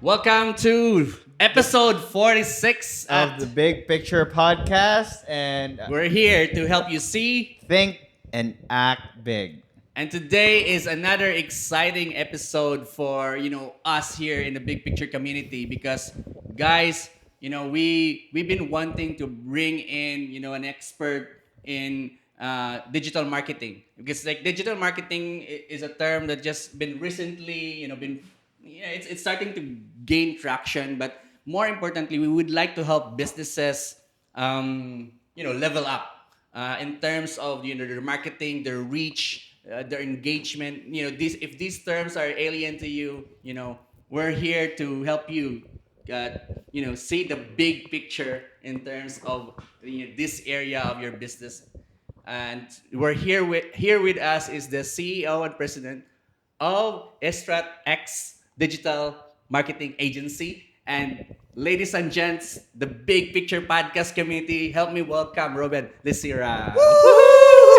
Welcome to episode 46 of the Big Picture Podcast, and we're here to help you see. think and act big. And today is another exciting episode for us here in the big picture community because guys, we've been wanting to bring in an expert in digital marketing because like digital marketing is a term that just been recently been it's starting to gain traction, but more importantly we would like to help businesses level up in terms of their marketing, their reach, their engagement. These if these terms are alien to you, we're here to help you, see the big picture in terms of this area of your business. And we're here with us is the CEO and President of EstratX Digital Marketing Agency. And ladies and gents, the Big Picture Podcast community, help me welcome Ruben Licera.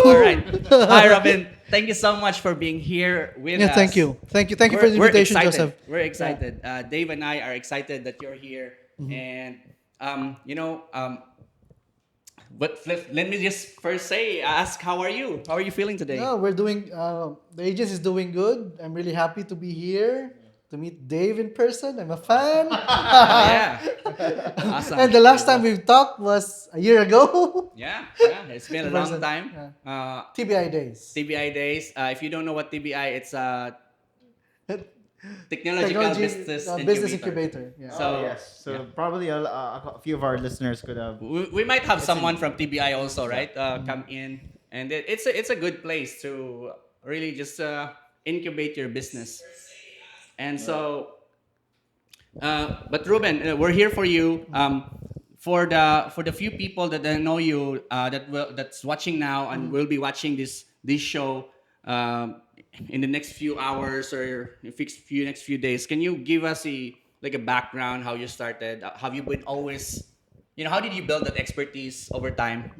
All right. Hi, Robin. Thank you so much for being here with us. Thank you. Thank you for the invitation, we're excited. Joseph. We're excited. Dave and I are excited that you're here. Mm-hmm. And, but let me just first ask, how are you? How are you feeling today? No, we're doing. The agency is doing good. I'm really happy to be here to meet Dave in person. I'm a fan. Yeah. Awesome. And the last time we talked was a year ago. Yeah. It's been a long time. TBI days. TBI days. If you don't know what TBI, it's technological business incubator. Yeah. So Yes, so probably a few of our listeners could have. we might have someone from TBI also, right? Come in, and it's a good place to really just incubate your business. And so, but Ruben, we're here for you. For the few people that don't know you, that's watching now and will be watching this show in the next few hours or next few days, can you give us a background, how you started? Have you been always, how did you build that expertise over time?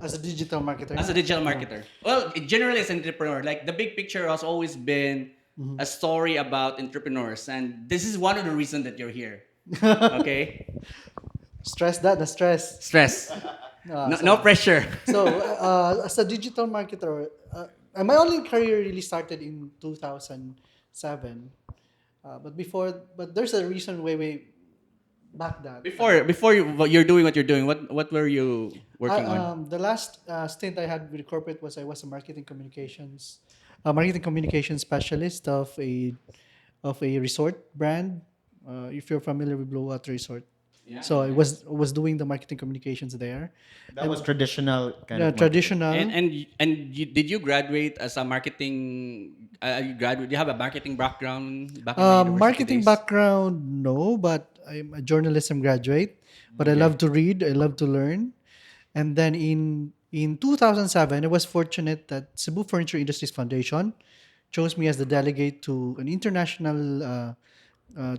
As a digital marketer. As a digital marketer. Well, generally as an entrepreneur, like the big picture has always been a story about entrepreneurs, and this is one of the reasons that you're here. Okay. The stress. Stress. No pressure. So, as a digital marketer, my only career really started in 2007. But there's a reason way back that. Before you're doing what you're doing, what were you working on? The last stint I had with corporate I was a marketing communications specialist of a resort brand. If you're familiar with Blue Water Resort. Yeah. So I was doing the marketing communications there. That was traditional kind of. Traditional. Did you graduate as a marketing? You have a marketing background back in the university Marketing days? background, no, but I'm a journalism graduate. But I love to read. I love to learn. And then in 2007, I was fortunate that Cebu Furniture Industries Foundation chose me as the delegate to an international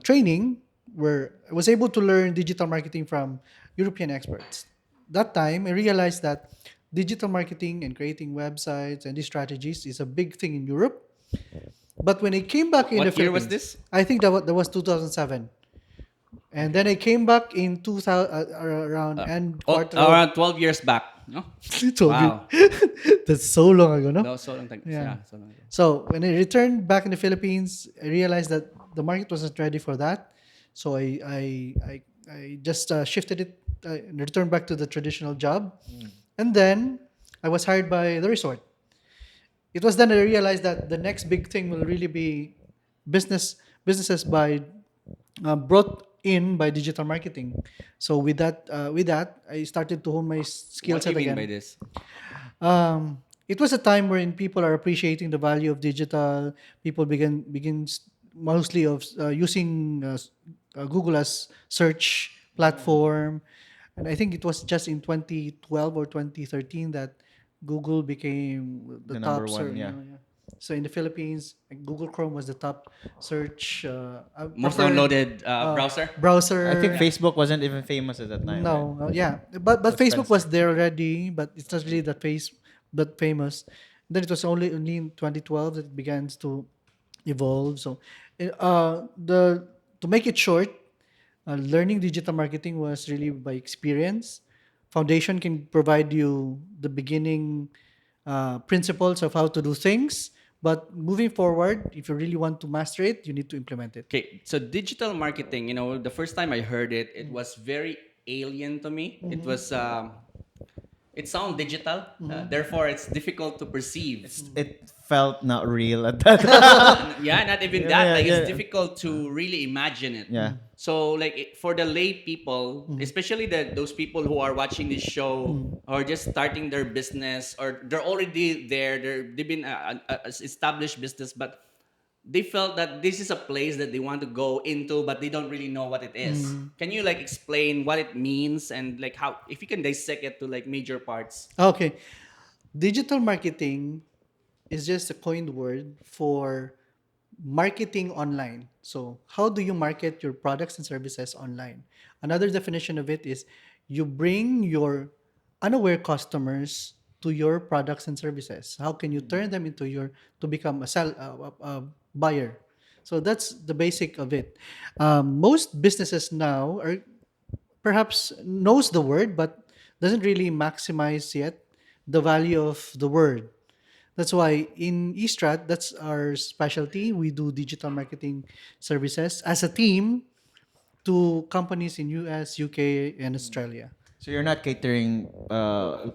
training where I was able to learn digital marketing from European experts. That time, I realized that digital marketing and creating websites and these strategies is a big thing in Europe. But when I came back in What the year Philippines, was this? I think that was 2007. And then I came back in 2000 around end quarter. Around 12 years back. No? Wow. That's so long ago, no? No, so long time. Yeah. So long ago. So when I returned back in the Philippines, I realized that the market wasn't ready for that. So I just shifted it and returned back to the traditional job. And then I was hired by the resort. It was then I realized that the next big thing will really be businesses brought in by digital marketing. So with that, I started to hone my skill What do set you mean again. by this? It was a time wherein people are appreciating the value of digital. People begins mostly of using Google as search platform, and I think it was just in 2012 or 2013 that Google became the top number one, search. yeah. So in the Philippines, Google Chrome was the top search. Most preferred, downloaded browser? browser. I think Facebook wasn't even famous at that time. No, right? yeah, but Facebook expensive. was there already, but it's not really that famous. Then it was only in 2012 that it began to evolve. So, the to make it short, learning digital marketing was really by experience. Foundation can provide you the beginning principles of how to do things, but moving forward, if you really want to master it, you need to implement it. Okay, so digital marketing, the first time I heard it, it was very alien to me. It sounds digital, therefore it's difficult to perceive. It felt not real at that. Yeah, not even Yeah, that. yeah, Like yeah. it's difficult to really imagine it. Yeah. So like for the lay people, especially those people who are watching this show or just starting their business or they're already there, they've been a established business, but they felt that this is a place that they want to go into, but they don't really know what it is. Can you like explain what it means and like how if you can dissect it to like major parts? Okay, digital marketing is just a coined word for marketing online. So, how do you market your products and services online? Another definition of it is you bring your unaware customers to your products and services. How can you turn them into your to become a buyer? So that's the basic of it. Most businesses now are perhaps knows the word but doesn't really maximize yet the value of the word. That's why in Estrat, that's our specialty. We do digital marketing services as a team to companies in US, UK, and Australia. So you're not catering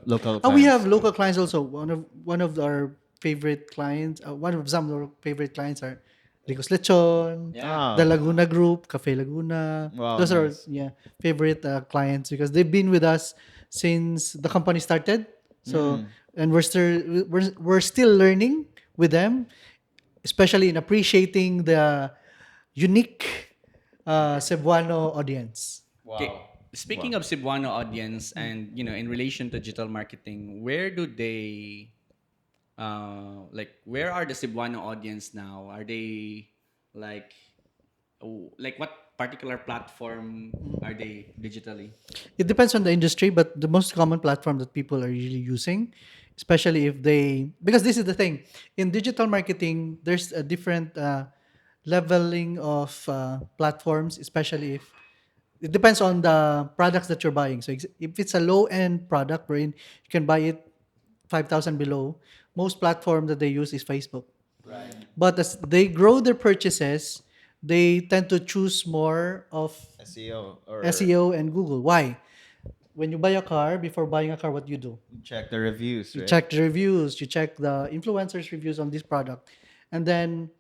local We clients. have local clients also. One of our favorite clients, one of some of our favorite clients are Ricos Lechon, Yeah. the Laguna Group, Cafe Laguna. Wow, Those are nice. favorite clients because they've been with us since the company started. So and we're still learning with them, especially in appreciating the unique Cebuano audience. Okay. Speaking of Cebuano audience and in relation to digital marketing, where do they where are the Cebuano audience now? Are they like what particular platform are they digitally? It depends on the industry, but the most common platform that people are usually using, especially if they, because this is the thing, in digital marketing, there's a different leveling of platforms, especially if it depends on the products that you're buying. So if it's a low end product wherein you can buy it 5,000 below, most platform that they use is Facebook. But as they grow their purchases, they tend to choose more of SEO or SEO and Google. Why? When you buy a car, before buying a car, what do you do? check the reviews, You right? check the reviews, you check the influencers' reviews on this product. And then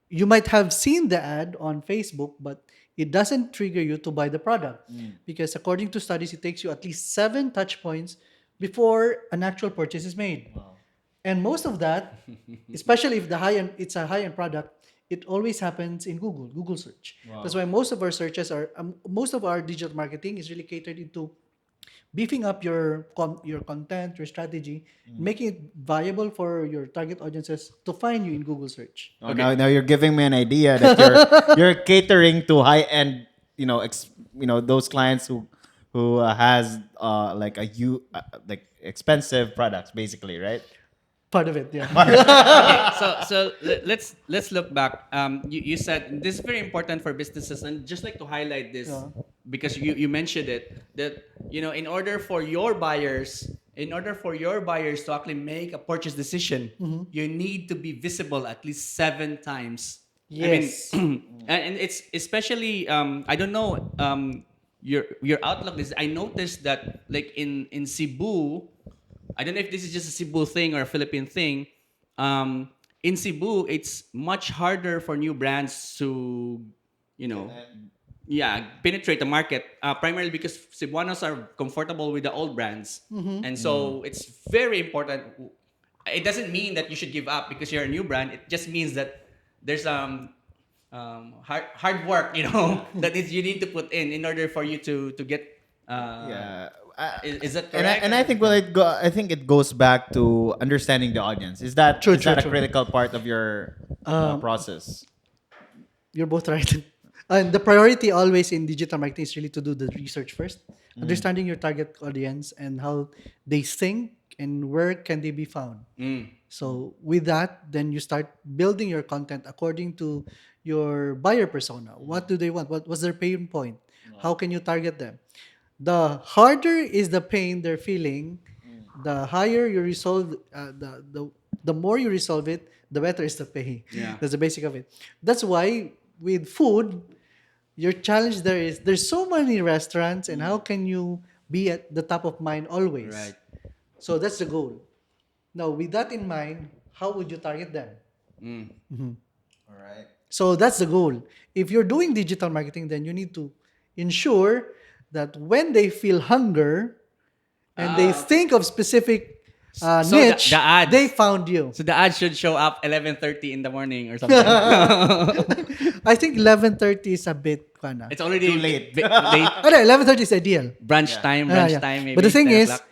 you might have seen the ad on Facebook, but it doesn't trigger you to buy the product. Because according to studies, it takes you at least 7 touch points before an actual purchase is made. And most of that, especially if it's a high-end product, it always happens in Google search. That's why most of our digital marketing is really catered into beefing up your content, your strategy, making it viable for your target audiences to find you in Google search. Oh, now you're giving me an idea that you're catering to high end, those clients who has like like expensive products basically, right? Part of it, yeah. Okay, let's look back. You said this is very important for businesses, and just like to highlight this Yeah. because you mentioned it that in order for your buyers to actually make a purchase decision, you need to be visible at least 7 times. Yes. I mean, and it's especially I don't know your outlook is. I noticed that like in Cebu. I don't know if this is just a Cebu thing or a Philippine thing. In Cebu, it's much harder for new brands to, you know, penetrate the market. Primarily because Cebuanos are comfortable with the old brands, and so it's very important. It doesn't mean that you should give up because you're a new brand. It just means that there's hard work, that is you need to put in order for you to get. Yeah. Is that And correct? I think it goes back to understanding the audience. Is that True, is that a true. critical part of your process? You're both right. And the priority always in digital marketing is really to do the research first, understanding your target audience and how they think and where can they be found. So with that, then you start building your content according to your buyer persona. What do they want? What's their pain point? How can you target them? The harder is the pain they're feeling, the higher you resolve, the more you resolve it, the better is the pay. Yeah. That's the basic of it. That's why with food, your challenge there is there's so many restaurants, and how can you be at the top of mind always? Right. So that's the goal. Now, with that in mind, how would you target them? All right. So that's the goal. If you're doing digital marketing, then you need to ensure that when they feel hunger and they think of specific So niche, the ads. they found you. So the ad should show up 11:30 in the morning or something. I think 11:30 is a bit kana. It's already Too late. late. Oh, no, 11:30 is ideal. Brunch time, Yeah, brunch yeah. time. Maybe But the thing 10 is, o'clock.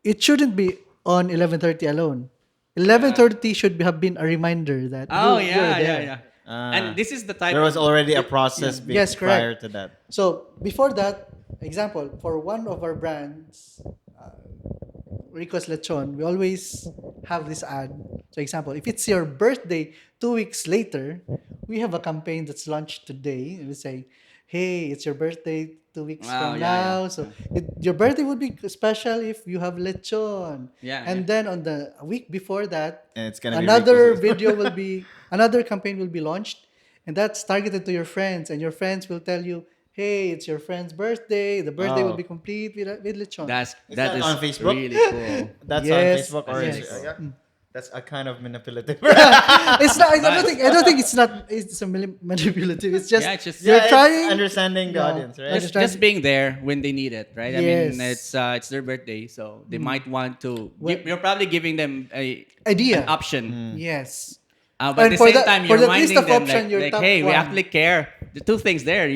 it shouldn't be on 11:30 alone. 11:30 should have been a reminder that Oh you're yeah, there. yeah, yeah. And this is the type. There was already a process Yes, prior correct. to that. So before that, example, for one of our brands, Rico's Lechon, we always have this ad. So example, if it's your birthday 2 weeks later, we have a campaign that's launched today. And we say, hey, it's your birthday 2 weeks Wow, from yeah, now. yeah. So your birthday would be special if you have lechon. Yeah, And yeah. then on the a week before that, And it's gonna be another Rico's. video will be, another campaign will be launched. And that's targeted to your friends. And your friends will tell you, hey, it's your friend's birthday. The birthday will Oh. be complete with lechon. That that is on Facebook? really cool. That's Yes, on Facebook or yes. that's a kind of manipulative. It's not. I don't think it's not. It's a manipulative. It's just Yeah, it's just- you're it's trying. understanding the No. audience, right? Just Just being there when they need it, right? I Yes. mean, it's their birthday, so they might want to. Well- You're probably giving them Idea. an option. Yes. But And at the for same that- time, for you're that list reminding of them option, your like, top hey, we one. actually care. The two things there,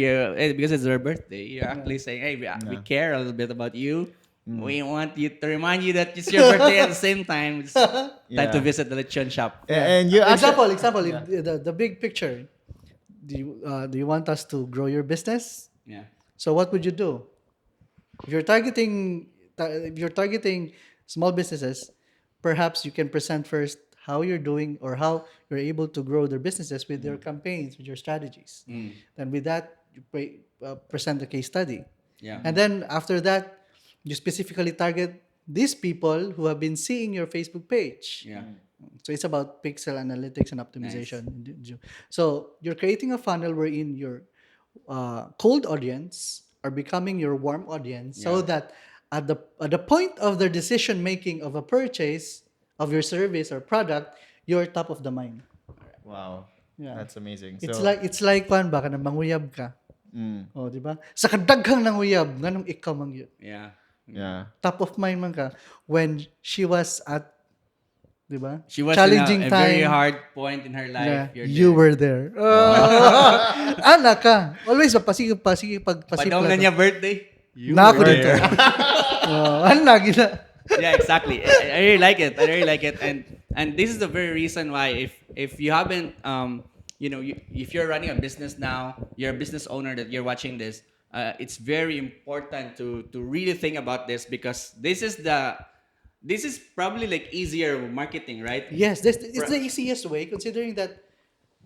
because it's their birthday. You're actually saying, hey, we care a little bit about you. We want you to remind you that it's your birthday at the same time. It's time Yeah. to visit the lechon shop. And you Example. actually, If the big picture. Do you want us to grow your business? Yeah. So what would you do? If you're targeting small businesses, perhaps you can present first how you're doing or how you're able to grow their businesses with your campaigns, with your strategies. Then with that, you present the case study. Yeah. And then after that, you specifically target these people who have been seeing your Facebook page. Yeah. So it's about pixel analytics and optimization. So you're creating a funnel wherein your cold audience are becoming your warm audience, so Yeah. that at the point of their decision making of a purchase of your service or product, you're top of the mind. wow, Yeah. that's amazing. It's like kwan ba kana manguyab ka. Oh, di ba? Sa kadaghang nanguyab nganong ikaw mangyud. Yeah. yeah, Top of mind man ka when she was at, di ba? She was challenging in a time. very hard point in her life. Yeah, You're you there. were there. Anak ka. Always pasig Padong na niya birthday. You Nako were dito. there. Anak gina. Yeah, exactly. I really like it. I really like it. And this is the very reason why if you haven't if you're running a business now, you're a business owner that you're watching this, it's very important to really think about this, because this is probably like easier marketing, right? Yes, it's the easiest way, considering that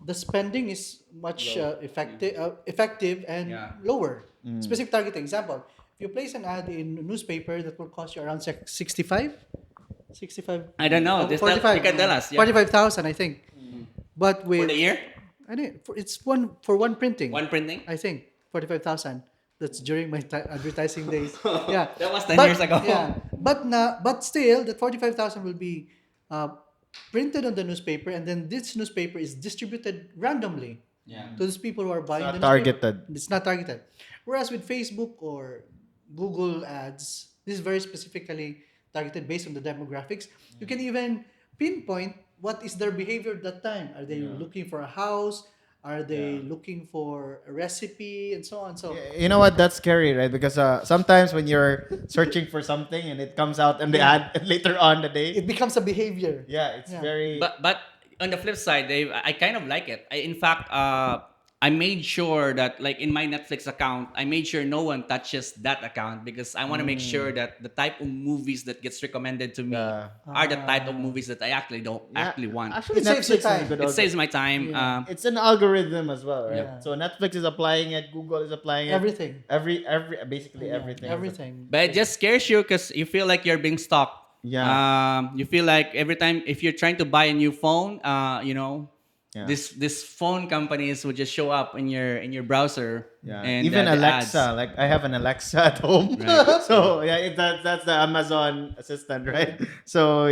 the spending is much effective and Yeah. lower. Specific targeting. Example, if you place an ad in a newspaper, that will cost you around 65? 65? I don't know. Just you can tell us. Yeah. 45,000, I think. But with For the year? I think it's for one printing. One printing? I think 45,000. That's during my advertising days. Yeah, That was 10 years ago. Yeah, but still, that 45,000 will be printed on the newspaper, and then this newspaper is distributed randomly Yeah. to those people who are buying not the newspaper. targeted. It's not targeted. Whereas with Facebook or Google ads, this is very specifically targeted based on the demographics. You can even pinpoint what is their behavior at that time. Are they looking for a house? Are they looking for a recipe and so on? So You know what? That's scary, right? Because sometimes when you're searching for something and it comes out in the ad later on the day, it becomes a behavior. yeah, it's Yeah. very. But on the flip side, Dave, I kind of like it. In fact, I made sure that, like, in my Netflix account, I made sure no one touches that account because I want to make sure that the type of movies that gets recommended to me Yeah. are the type of movies that I actually don't Yeah. actually want. Actually, It saves you Netflix has a time. good It saves my time. Yeah. It's an algorithm as well, right? Yeah. So Netflix is applying it, Google is applying it. Everything. Basically Yeah, everything. everything. But it just scares you because you feel like you're being stalked. Yeah. You feel like every time if you're trying to buy a new phone, Yeah. this phone companies would just show up in your browser. Yeah, And even the Alexa. ads. Like I have an Alexa at home, Right. so yeah, that's the Amazon assistant, right? So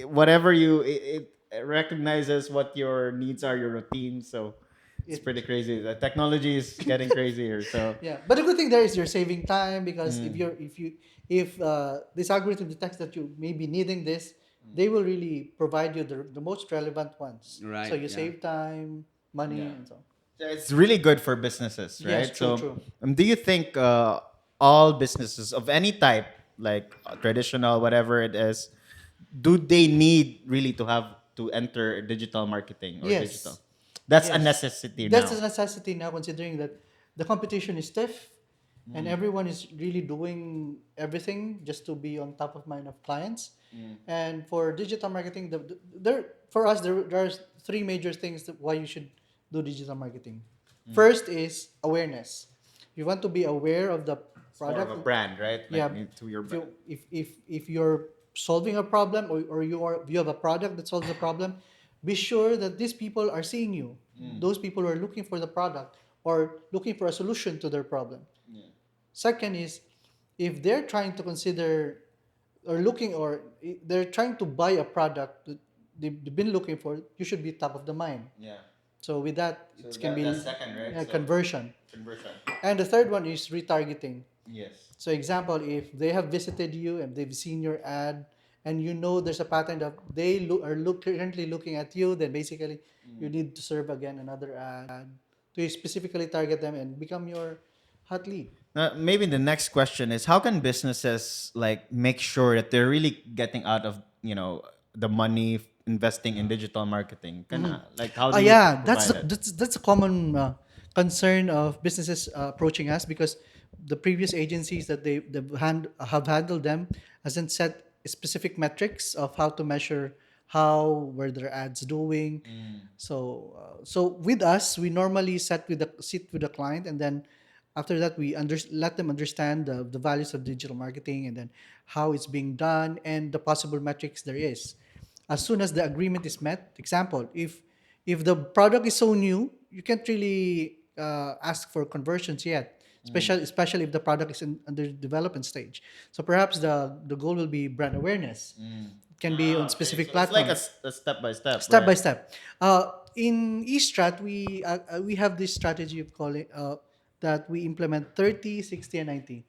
whatever it recognizes what your needs are, your routine. So it's It- pretty crazy. The technology is getting crazier. So Yeah, but the good thing there is you're saving time because Mm. if this algorithm detects that you may be needing this, they will really provide you the most relevant ones. Right, So you yeah. save time, money, Yeah. and so on. it's really good for businesses, right? Yes, true, So true. do you think all businesses of any type, like traditional, whatever it is, do they need really to have to enter digital marketing or Yes. digital? That's a Yes. necessity That's now. a necessity now, considering that the competition is stiff, and Mm. everyone is really doing everything just to be on top of mind of clients. Mm. And for digital marketing, there for us there are three major things why you should do digital marketing. Mm. First is awareness. You want to be aware of the It's more product. of a brand, right? Like Yeah. to your If you brand. if you're solving a problem, or you have a product that solves a problem, be sure that these people are seeing you. Mm. Those people are looking for the product or looking for a solution to their problem. Yeah. Second is, if they're trying to consider they're trying to buy a product that they've been looking for, you should be top of the mind. Yeah. So with that, So it can be that's second, right? So conversion. conversion. And the third one is retargeting. Yes. So example, if they have visited you and they've seen your ad, and you know there's a pattern that they currently looking at you, then basically you need to serve again another ad to specifically target them and become your hot lead. Maybe the next question is how can businesses like make sure that they're really getting out of the money investing in digital marketing? Like how do you Yeah, that's provide it? that's a common concern of businesses approaching us, because the previous agencies that have handled them hasn't set specific metrics of how to measure how were their ads doing. So with us, we normally sit with the client, and then after that we let them understand the values of digital marketing, and then how it's being done and the possible metrics there is. As soon as the agreement is met, example, if the product is so new, you can't really ask for conversions yet, especially if the product is under development stage. So perhaps the goal will be brand awareness. It can be on specific So it's like platforms. a step by step. Step by Right? step. In eStrat, we have this strategy of calling that we implement 30, 60, and 90.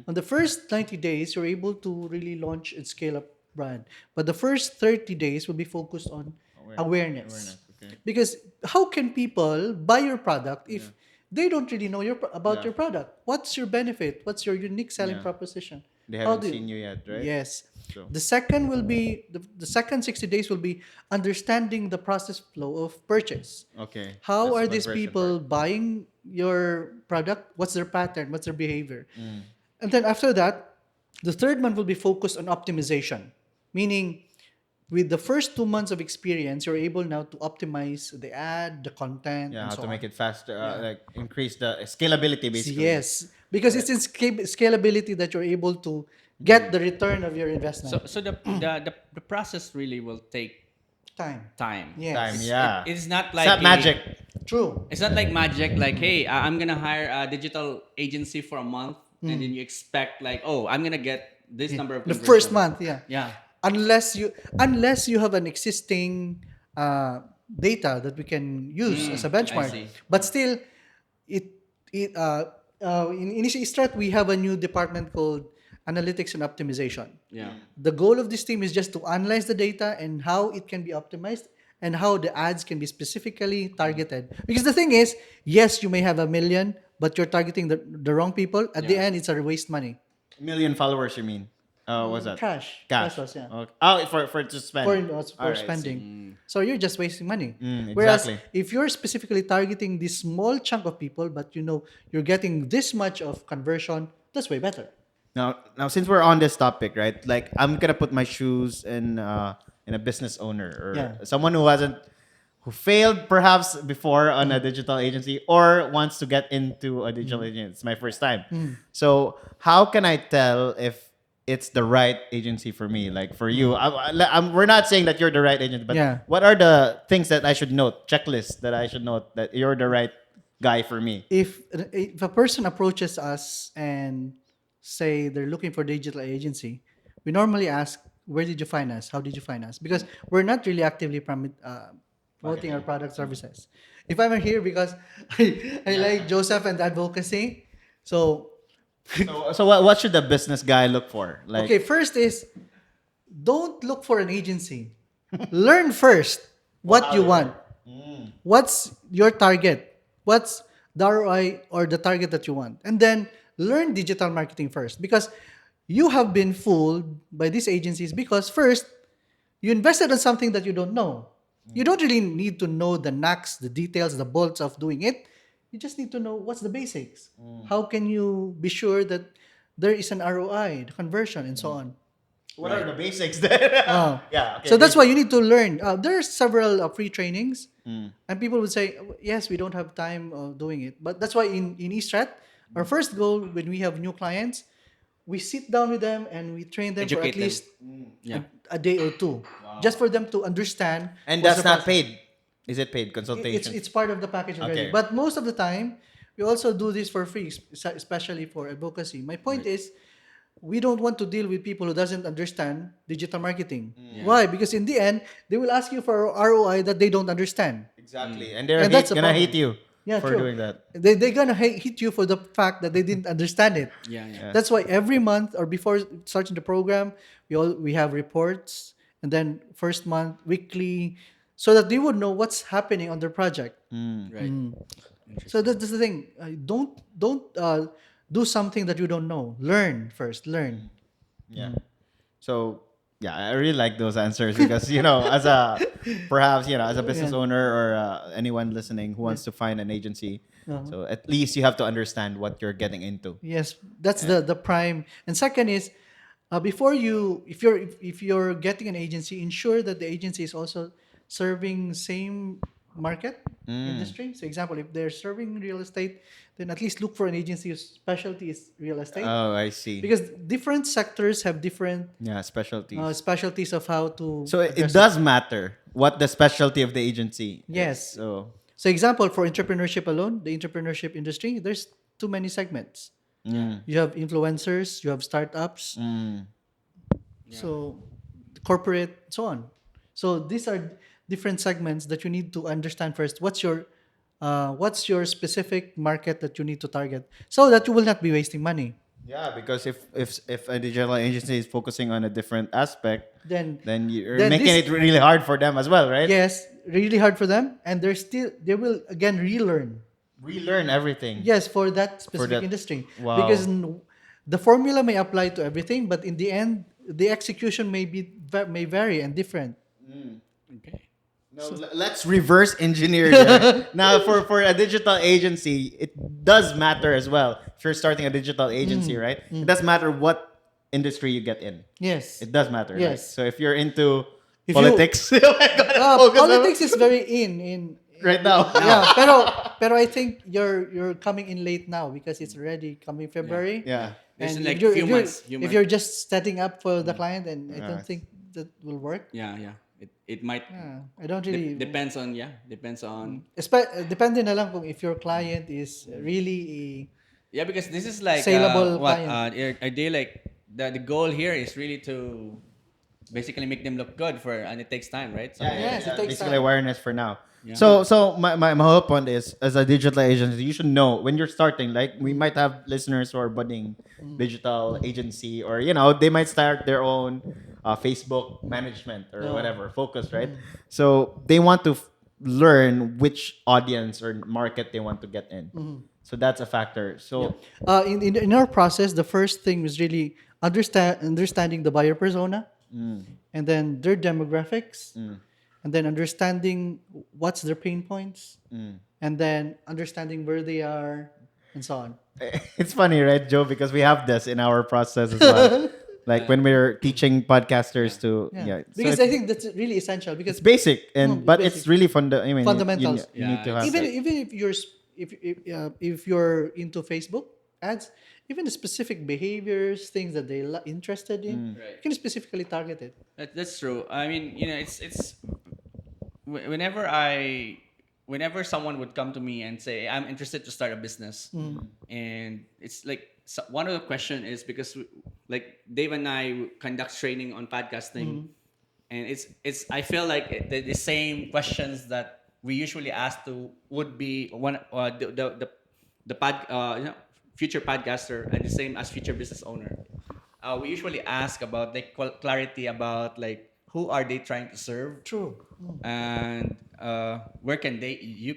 On the first 90 days, you're able to really launch and scale up brand. But the first 30 days will be focused on awareness. Okay. Because how can people buy your product if they don't really know about Yeah. your product? What's your benefit? What's your unique selling Yeah. proposition? They How haven't do seen you yet, right? Yes. So- The second will be the second 60 days will be understanding the process flow of purchase. Okay. How That's are the these conversion people part. buying your product? What's their pattern? What's their behavior? Mm. And then after that, the third month will be focused on optimization, meaning with the first 2 months of experience, you're able now to optimize the ad, the content, Yeah, and how so to on. make it faster, Yeah. like increase the scalability basically. Yes, because it's in scalability that you're able to get the return of your investment. So the process really will take Time. time. Yes. Time, It's, yeah. it's not It's like not magic. True. It's not like magic. Like, hey, I'm gonna hire a digital agency for a month, and then you expect like, oh, I'm gonna get this number of The conversions. first month, yeah. Yeah. Unless you have an existing data that we can use as a I benchmark. see. But still, it it in Strat we have a new department called analytics and optimization. Yeah. The goal of this team is just to analyze the data and how it can be optimized and how the ads can be specifically targeted. Because the thing is, yes, you may have 1 million, but you're targeting the wrong people. At the Yeah. end, it's a waste money. A million followers, you mean? What's that? Cash. Cash. Pesos, yeah. Okay. Oh, for to spend. For All right, I see. spending. So you're just wasting money. Whereas Exactly. if you're specifically targeting this small chunk of people, but you know you're getting this much of conversion, that's way better. Now, since we're on this topic, right? Like, I'm gonna put my shoes in a business owner or Yeah. someone who failed perhaps before on a digital agency or wants to get into a digital agency. It's my first time. So how can I tell if it's the right agency for me? Like for you, we're not saying that you're the right agent, but Yeah. what are the things that I should note, checklists that I should note that you're the right guy for me? If a person approaches us and say they're looking for digital agency, we normally ask, where did you find us? How did you find us? Because we're not really actively promoting our product services. If I'm here because I like Joseph and advocacy, so So what should the business guy look for? Like, okay, first is don't look for an agency. Learn first what you want. What's your target? What's the ROI or the target that you want? And then learn digital marketing first because you have been fooled by these agencies because first, you invested on something that you don't know. You don't really need to know the knacks, the details, the bolts of doing it. You just need to know what's the basics. How can you be sure that there is an ROI, the conversion, and so on. what are the basics then? Yeah. Okay. So that's why you need to learn. There are several free trainings, and people would say, "Yes, we don't have time of doing it." But that's why in Estrat, our first goal when we have new clients, we sit down with them and we train them for Educate at them. least Yeah. a day or two, just for them to understand. And what's that's the not process. paid. Is it paid consultation? It's part of the package already. Okay. But most of the time, we also do this for free, especially for advocacy. My point is, we don't want to deal with people who doesn't understand digital marketing. Why? Because in the end, they will ask you for ROI that they don't understand. Exactly. And And that's a gonna problem. hate you Yeah, for true. doing that. They're gonna hit you for the fact that they didn't understand it. Yeah, yeah. That's why every month or before starting the program, we have reports, and then first month, weekly, so that they would know what's happening on their project. Right. So that's the thing. Don't do something that you don't know. Learn first. Learn. Yeah. So yeah, I really like those answers because as a perhaps as a business Yeah. owner or anyone listening who wants to find an agency, so at least you have to understand what you're getting into. Yes, that's the prime. And second is, before you, if you're getting an agency, ensure that the agency is also serving same market industry. So, example, if they're serving real estate, then at least look for an agency whose specialty is real estate, Oh, I see. because different sectors have different Yeah, specialties. specialties of how to. So it address does matter what the specialty of the agency. Yes. Is. So So, example, for entrepreneurship alone, the entrepreneurship industry, there's too many segments. You have influencers, you have startups, so corporate, so on. So these are different segments that you need to understand first. What's your specific market that you need to target, so that you will not be wasting money. yeah, because if a digital agency is focusing on a different aspect, Then you're then making this- it really hard for them as well, right? yes, really hard for them, and they will again relearn. Relearn everything. Yes, for that specific that- industry. Wow. Because the formula may apply to everything, but in the end, the execution may vary and different. Okay. No, let's reverse engineer that. Now, for a digital agency, it does matter as well. If you're starting a digital agency, right? It does matter what industry you get in. Yes. It does matter. Yes. Right? So if you're into If politics, oh my God, focus on- Politics is very in right now. yeah, pero I think you're coming in late now because it's already coming February. Yeah. It's And like if you're, few if you're, months, few if months. you're just setting up for the client, and I don't Yes. think that will work. Yeah, yeah. It might I don't really. depends on Depende na lang kung if your client is really yeah, because this is like Saleable what client. are they like the goal here is really to basically make them look good and it takes time, right? So Yes, it takes basically time. awareness for now. Yeah. So my whole point is, as a digital agency, you should know when you're starting. Like, we might have listeners who are budding digital agency, or they might start their own Facebook management or whatever focus, right? So they want to learn which audience or market they want to get in. So that's a factor. So in our process, the first thing was really understanding the buyer persona, and then their demographics, and then understanding what's their pain points, and then understanding where they are, and so on. It's funny, right, Joe? Because we have this in our process as well. Like when we're teaching podcasters to, Yeah, yeah. So because I think that's really essential it's because basic, and it's but basic. it's really I mean, Fundamentals. you need to Yeah, have even that. even if you're if you're into Facebook ads, even the specific behaviors, things that they interested in, Right. you can specifically target it. That's true. I mean, it's whenever someone would come to me and say I'm interested to start a business, and it's like one of the question is because like Dave and I conduct training on podcasting, and it's I feel like the same questions that we usually ask to would be one the future podcaster and the same as future business owner. We usually ask about like clarity about like who are they trying to serve, True. and where can you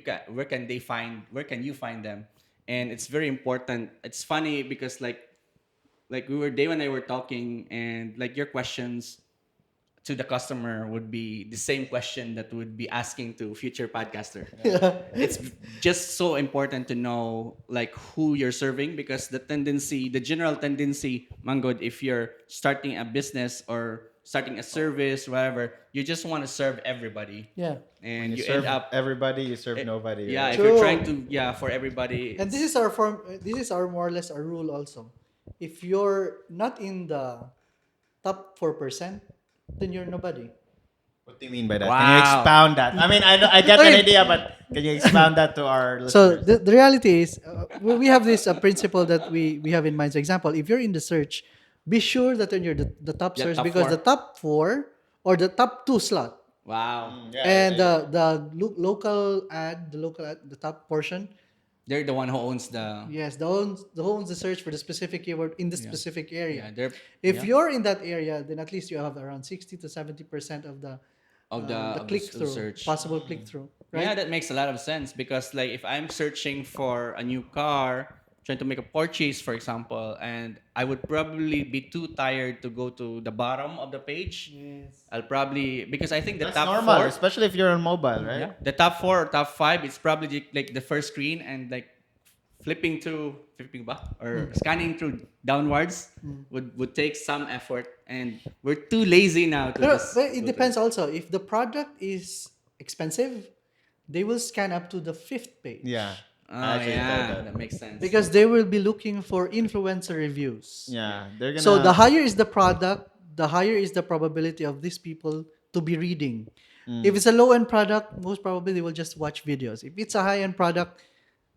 find them, and it's very important. It's funny because like we were Dave and I were talking, and like your questions to the customer would be the same question that would be asking to future podcaster. It's just so important to know like who you're serving, because the general tendency, Mangod, if you're starting a business or starting a service, whatever, you just want to serve everybody, Yeah. and You you serve end up everybody, you serve eh, nobody. yeah, Right? if you're True. trying to for everybody, And this is our form. This is our more or less our rule also. If you're not in the top 4%, then you're nobody. What do you mean by that? Can you Wow. expound that? I mean, I get an Okay. idea, but can you expound that to our So listeners? the reality is, we have this principle that we have in mind. For example, if you're in the search, be sure that you're the top Yeah, search, top because four. the top 4 or the top 2 slot, Wow. and the local ad, the top portion, They're the one who owns the yes, the owns the search for the specific keyword in the yeah. specific Yeah, area. they're If yeah, you're in that area, then at least you have around 60 to 70% of the of click the through, search. possible click through, Yeah, right? that makes a lot of sense, because like if I'm searching for a new car, trying to make a purchase, for example, and I would probably be too tired to go to the bottom of the page. Yes. I'll probably, because I think the That's top normal, four, especially if you're on mobile, right? yeah, the top four or top five, it's probably like the first screen, and like flipping ba? Or scanning through downwards would take some effort, and we're too lazy now to just But it go to depends also. If the product is expensive, they will scan up to the 5th page. Yeah. Oh Actually, yeah, that makes sense. Because they will be looking for influencer reviews. yeah, they're gonna. So the higher is the product, the higher is the probability of these people to be reading. If it's a low end product, most probably they will just watch videos. If it's a high end product,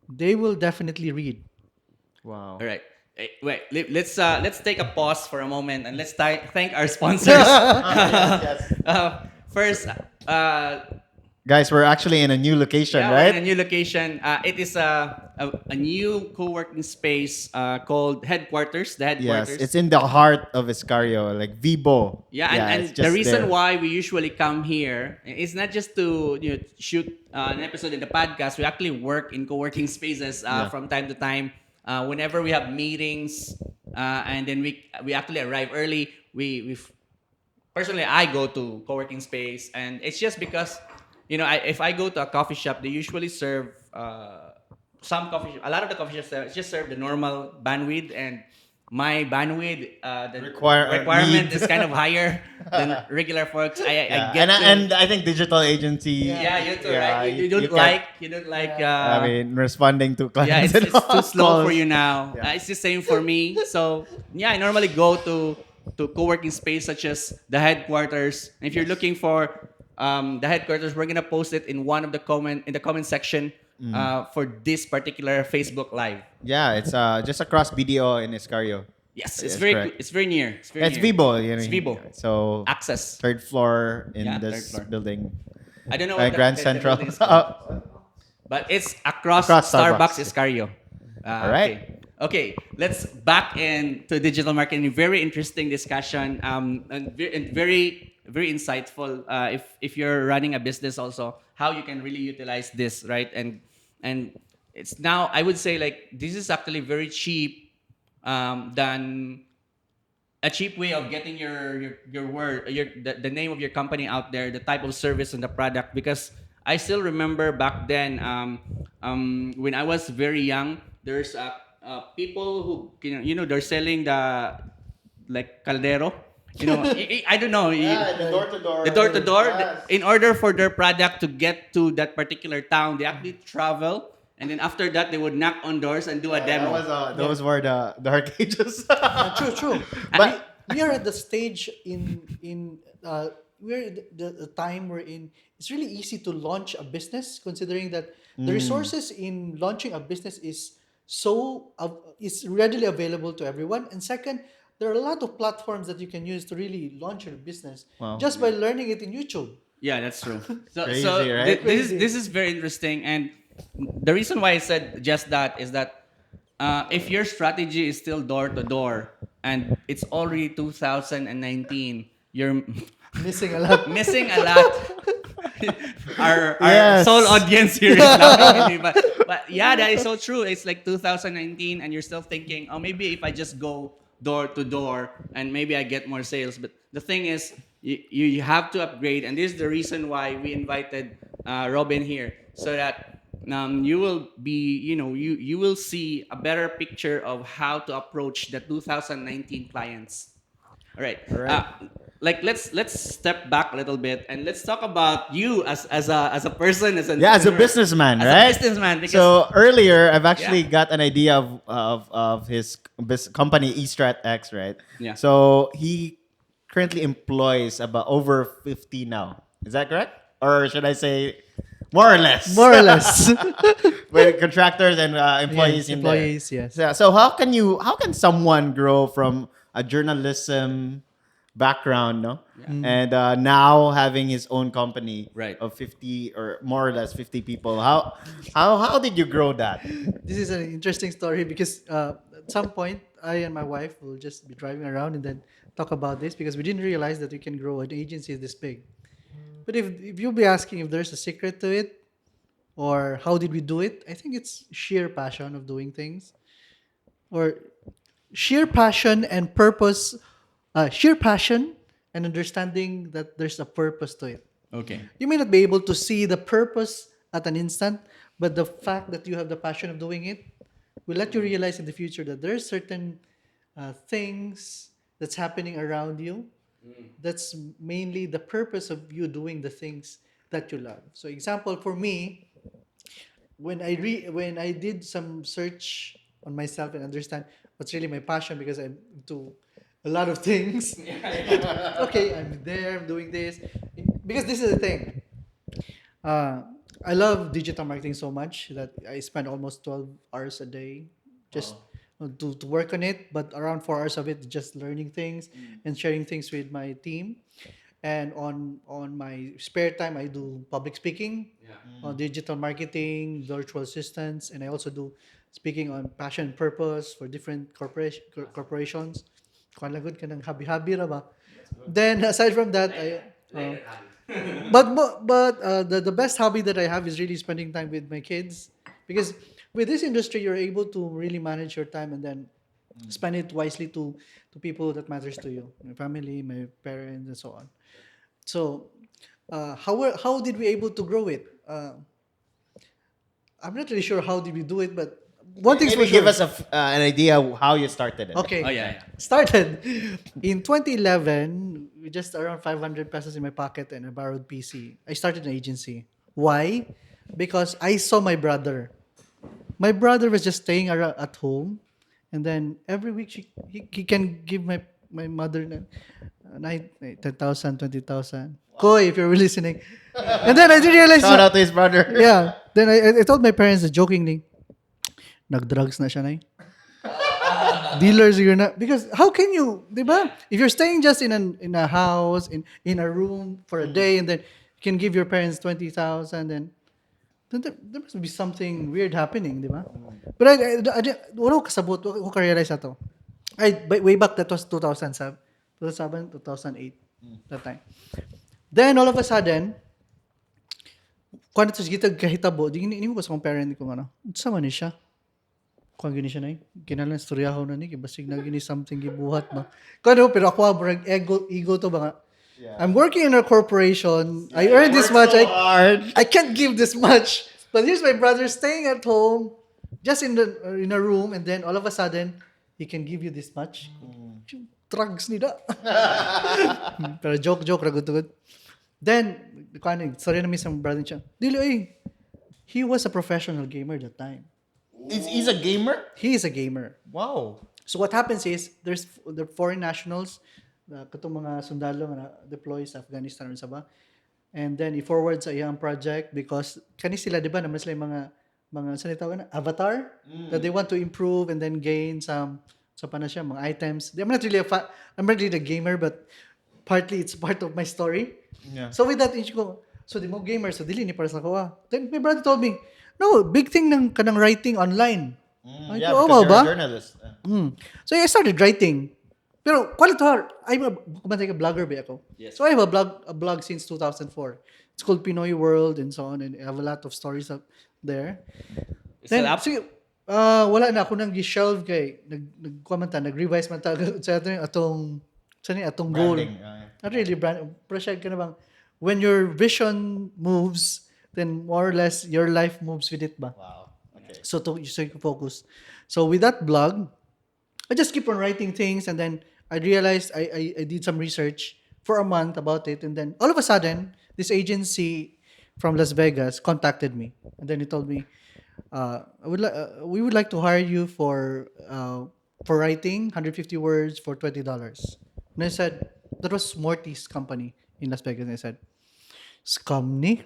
they will definitely read. Wow. All right. Wait, let's take a pause for a moment, and let's thank our sponsors. Yes. First, Guys, we're actually in a new location, yeah, we're in a right? new location. It is a new co-working space called Headquarters. The Yes, Headquarters. it's in the heart of Escario, like Vibo. Yeah, it's and the just reason there. why we usually come here is not just to shoot an episode in the podcast. We actually work in co-working spaces Yeah. from time to time. Whenever we have meetings, and then we actually arrive early. We personally I go to co-working space, and it's just because if I go to a coffee shop, they usually serve a lot of the coffee shops just serve the normal bandwidth, and my bandwidth the requirement need. is kind of higher than regular folks. I Yeah, get to, and I think digital agency. yeah, you too, yeah, right? You don't can't- like Yeah. I mean, responding to clients. yeah, it's and too slow for calls. you now. Yeah. It's the same for me. So yeah, I normally go to co-working space such as the Headquarters. And if you're looking for the Headquarters, we're gonna post it in the comment section for this particular Facebook Live. Yeah, it's just across BDO in Escario. Yes, Yes, correct. it's very near. It's very It's near. Vibo. It's Vibo. So Access. third floor in Yeah, this third floor. building. I don't know what Grand the Central. building is called. But it's across Starbucks Iscario. All right. Okay, let's back into digital marketing. Very interesting discussion. And very very insightful. If you're running a business, also how you can really utilize this, right? And it's now I would say like this is actually very cheap than a cheap way of getting your word, the name of your company out there, the type of service and the product. Because I still remember back then, when I was very young, there's people who they're selling the like caldero. I don't know. Yeah, the door to door. The door to door. In order for their product to get to that particular town, they actually travel, and then after that, they would knock on doors and do a demo. Those were the dark ages. True. But We are at the stage in we're at the time we're in. It's really easy to launch a business, considering that the resources in launching a business is readily available to everyone. And second, there are a lot of platforms that you can use to really launch your business Wow. just by learning it in YouTube. Yeah, that's true. So, Crazy, so right? this is very interesting, and the reason why I said just that is that if your strategy is still door to door and it's already 2019, you're Missing a lot. missing a lot. our Yes. sole audience here is laughing at me, but yeah, that is so true. It's like 2019, and you're still thinking, oh, maybe if I just go door to door and maybe I get more sales. But the thing is, you have to upgrade, and this is the reason why we invited Robin here, so that you will be, you will see a better picture of how to approach the 2019 clients. All right. Like let's step back a little bit and let's talk about you as a person, as an yeah, as a entrepreneur, businessman, as right? a businessman. Because So earlier, I've actually Yeah. got an idea of his company EstratX, right? Yeah. So he currently employs about over 50 now. Is that correct? Or should I say more or less? More or less. With contractors and employees Yes, in employees, there. yes. So how can someone grow from a journalism background, no? And now having his own company Right. of 50 or more or less 50 people. How did you grow that? This is an interesting story because at some point, I and my wife will just be driving around and then talk about this because we didn't realize that we can grow an agency this big. But if you'll be asking if there's a secret to it or how did we do it, I think it's sheer passion of doing things or sheer passion and purpose, sheer passion and understanding that there's a purpose to it. okay. You may not be able to see the purpose at an instant, but the fact that you have the passion of doing it will let you realize in the future that there are certain things that's happening around you. That's mainly the purpose of you doing the things that you love. So, example for me, when I did some search on myself and understand what's really my passion because I'm into a lot of things. Okay, I'm there, I'm doing this because this is the thing. I love digital marketing so much that I spend almost 12 hours a day just to work on it, but around 4 hours of it just learning things and sharing things with my team. And on my spare time, I do public speaking, on digital marketing, virtual assistants, and I also do speaking on passion and purpose for different corporations. Kuan lagod ka ng habi-habi ra ba? Then aside from that, the best hobby that I have is really spending time with my kids because with this industry you're able to really manage your time and then spend it wisely to people that matters to you, my family, my parents, and so on. So how did we able to grow it? I'm not really sure how did we do it, but one thing's Maybe for sure. give us an idea of how you started it. Okay. Oh yeah. Started in 2011 with just around 500 pesos in my pocket and a borrowed PC. I started an agency. Why? Because I saw my brother. My brother was just staying around at home, and then every week he can give my mother 10,000, 20,000. Koy, if you're listening. And then I didn't realize. Shout out to his brother. Yeah. Then I told my parents jokingly, nag-drugs na siya na dealers you're not because how can you, di ba? If you're staying just in a house in a room for a day and then you can give your parents 20,000 then there must be something weird happening, di ba? But wala ko kasabot, wala ko ka-realize ato. Way back that was 2007, 2008 that time. Then all of a sudden kung ano ito kita kahitabo, di mo ko sa kong parent ko ano. Sa man siya. Kuan gini siya na kinalan storyaho na ni basig na gini something gibuhat ba. Kano pero ako brag ego to ba nga. I'm working in a corporation. I earn this much. Hard. I can't give this much. But here's my brother staying at home, just in a room, and then all of a sudden he can give you this much. Drugs nila. Pero joke ragot good. Then kaning sorry na mi sa brother siya. Dili he was a professional gamer that time. He's a gamer? He is a gamer. Wow. So what happens is there's the foreign nationals katong mga sundalo nga deploy sa Afghanistan or Sabah. And then i-forward sa iyang project because kani sila di ba naman sila yung mga saan tawag na avatar that they want to improve and then gain some sa pa na siya mga items. I'm not really I'm not really a gamer but partly it's part of my story. Yeah. So with that issue ko, so di mo gamer so dili ni para sa ko. Then my brother told me, no, big thing ng kanang writing online. Yeah, because you're a journalist. So I started writing. Pero quality hard. I'm a blogger ba ako? Yes. So I have a blog since 2004. It's called Pinoy World and so on and I have a lot of stories up there. Is that up? Sige, wala na ako nang gi-shelve kay nag-revise man ta sa atong goal. Branding. Not really brand. Pero siya ka na bang when your vision moves, then more or less your life moves with it ba? Wow. Okay. So you can focus. So with that blog, I just keep on writing things and then I realized I did some research for a month about it and then all of a sudden this agency from Las Vegas contacted me and then he told me we would like to hire you for writing 150 words for $20. And I said that was Morty's company in Las Vegas and I said scam ni.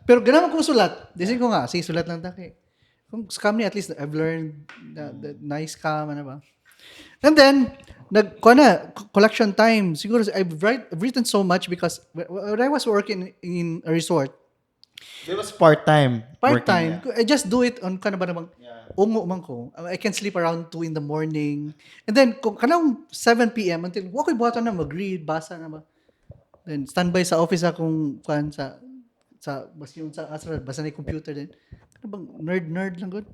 Pero ganaman ko sulat. Disin ko nga, sige sulat lang taki. Kung scam ni at least I've learned the nice scam ano ba. And then collection time. Siguro I've written so much because when I was working in a resort, It was part-time. part-time, working, I just do it on kana ba namang ungo man ko. I can sleep around 2 in the morning. And then kung kanang 7 p.m. until wakoy buhaton na mag-read, basa na ba. Then standby sa office akong kuan sa basta yung sa asral basta na yung computer din. Ano bang nerd lang good.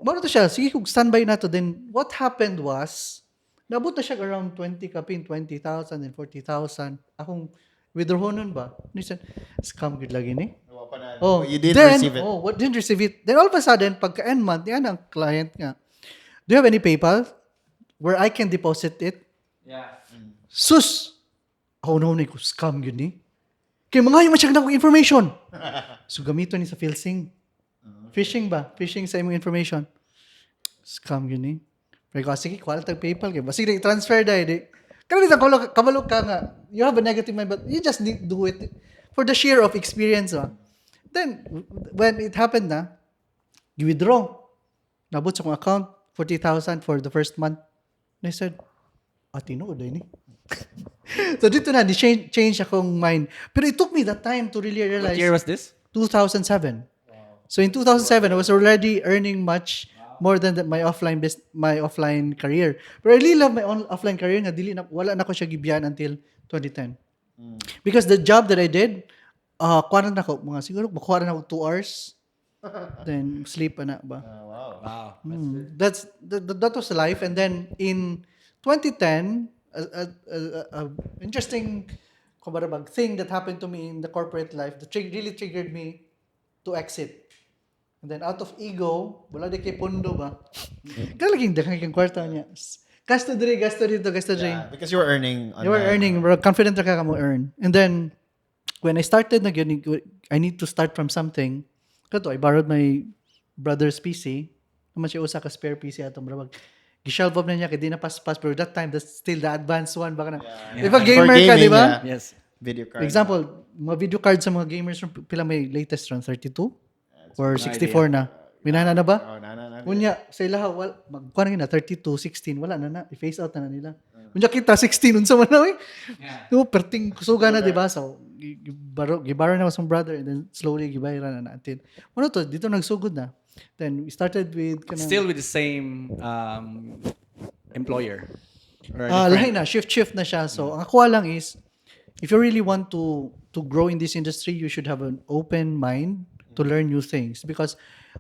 Mano to siya, sige kung standby na to then what happened was nabot na siya around 20 kapin 20,000 and 40,000. Akong withdraw nun ba? Nisan scam gid lagi ni. Oh, you did then, receive it. Oh, what didn't receive it. Then all of a sudden pagka end month yan ang client nga. Do you have any PayPal where I can deposit it? Yeah. Sus! Ako na ko, scam yun eh. Kaya mga yung masyag na akong information. So gamito ni sa Philsing. Phishing ba? Phishing sa imong information. Scam yun eh. Pero ko, sige, kuha lang PayPal. Kaya basig na i-transfer dahil. Kaya nito, kabalog ka nga. You have a negative mind, but you just need to do it for the share of experience. Then, when it happened na, you withdraw. Nabot sa akong account, 40,000 for the first month. And I said, tinood eh. So dito na, change akong mind. Pero it took me that time to really realize. What year was this? 2007. So in 2007, I was already earning much more than my offline career. But I really love my offline career nga wala na ko siya gibiyan until 2010. Because the job that I did, kuha na ako, siguro makuha na ako 2 hours. Then sleep na ba? Wow. That was life. And then in 2010, interesting thing that happened to me in the corporate life that really triggered me to exit. And then out of ego, wala di kay pundo ba? Kalaging daghang kang kwarta niya. Gasto dito. Yeah, because you were earning. You were earning, confident ka mo earn. And then when I started I need to start from something. Kato, I borrowed my brother's PC. Naman siya usa ka spare PC atong brabag. Gishelve up na niya kay di na pas pero that time that's still the advanced one baka na. If a gamer ka, di ba? Yes. Video card. Example, mga video card sa mga gamers pila may latest run 32 or 64 na. Minana na ba? Oh, na. Unya sa ilaha magkuha na 32, 16 wala na i-phase out na nila. Unya kita 16 unsa man na No, perting kusuga na di ba? So gibaro na sa brother and then slowly gibayran na natin. Ano to dito nagsugod na. Then we started with Still with the same employer. Or lahi na shift na siya. So ang ako lang is if you really want to grow in this industry, you should have an open mind to learn new things, because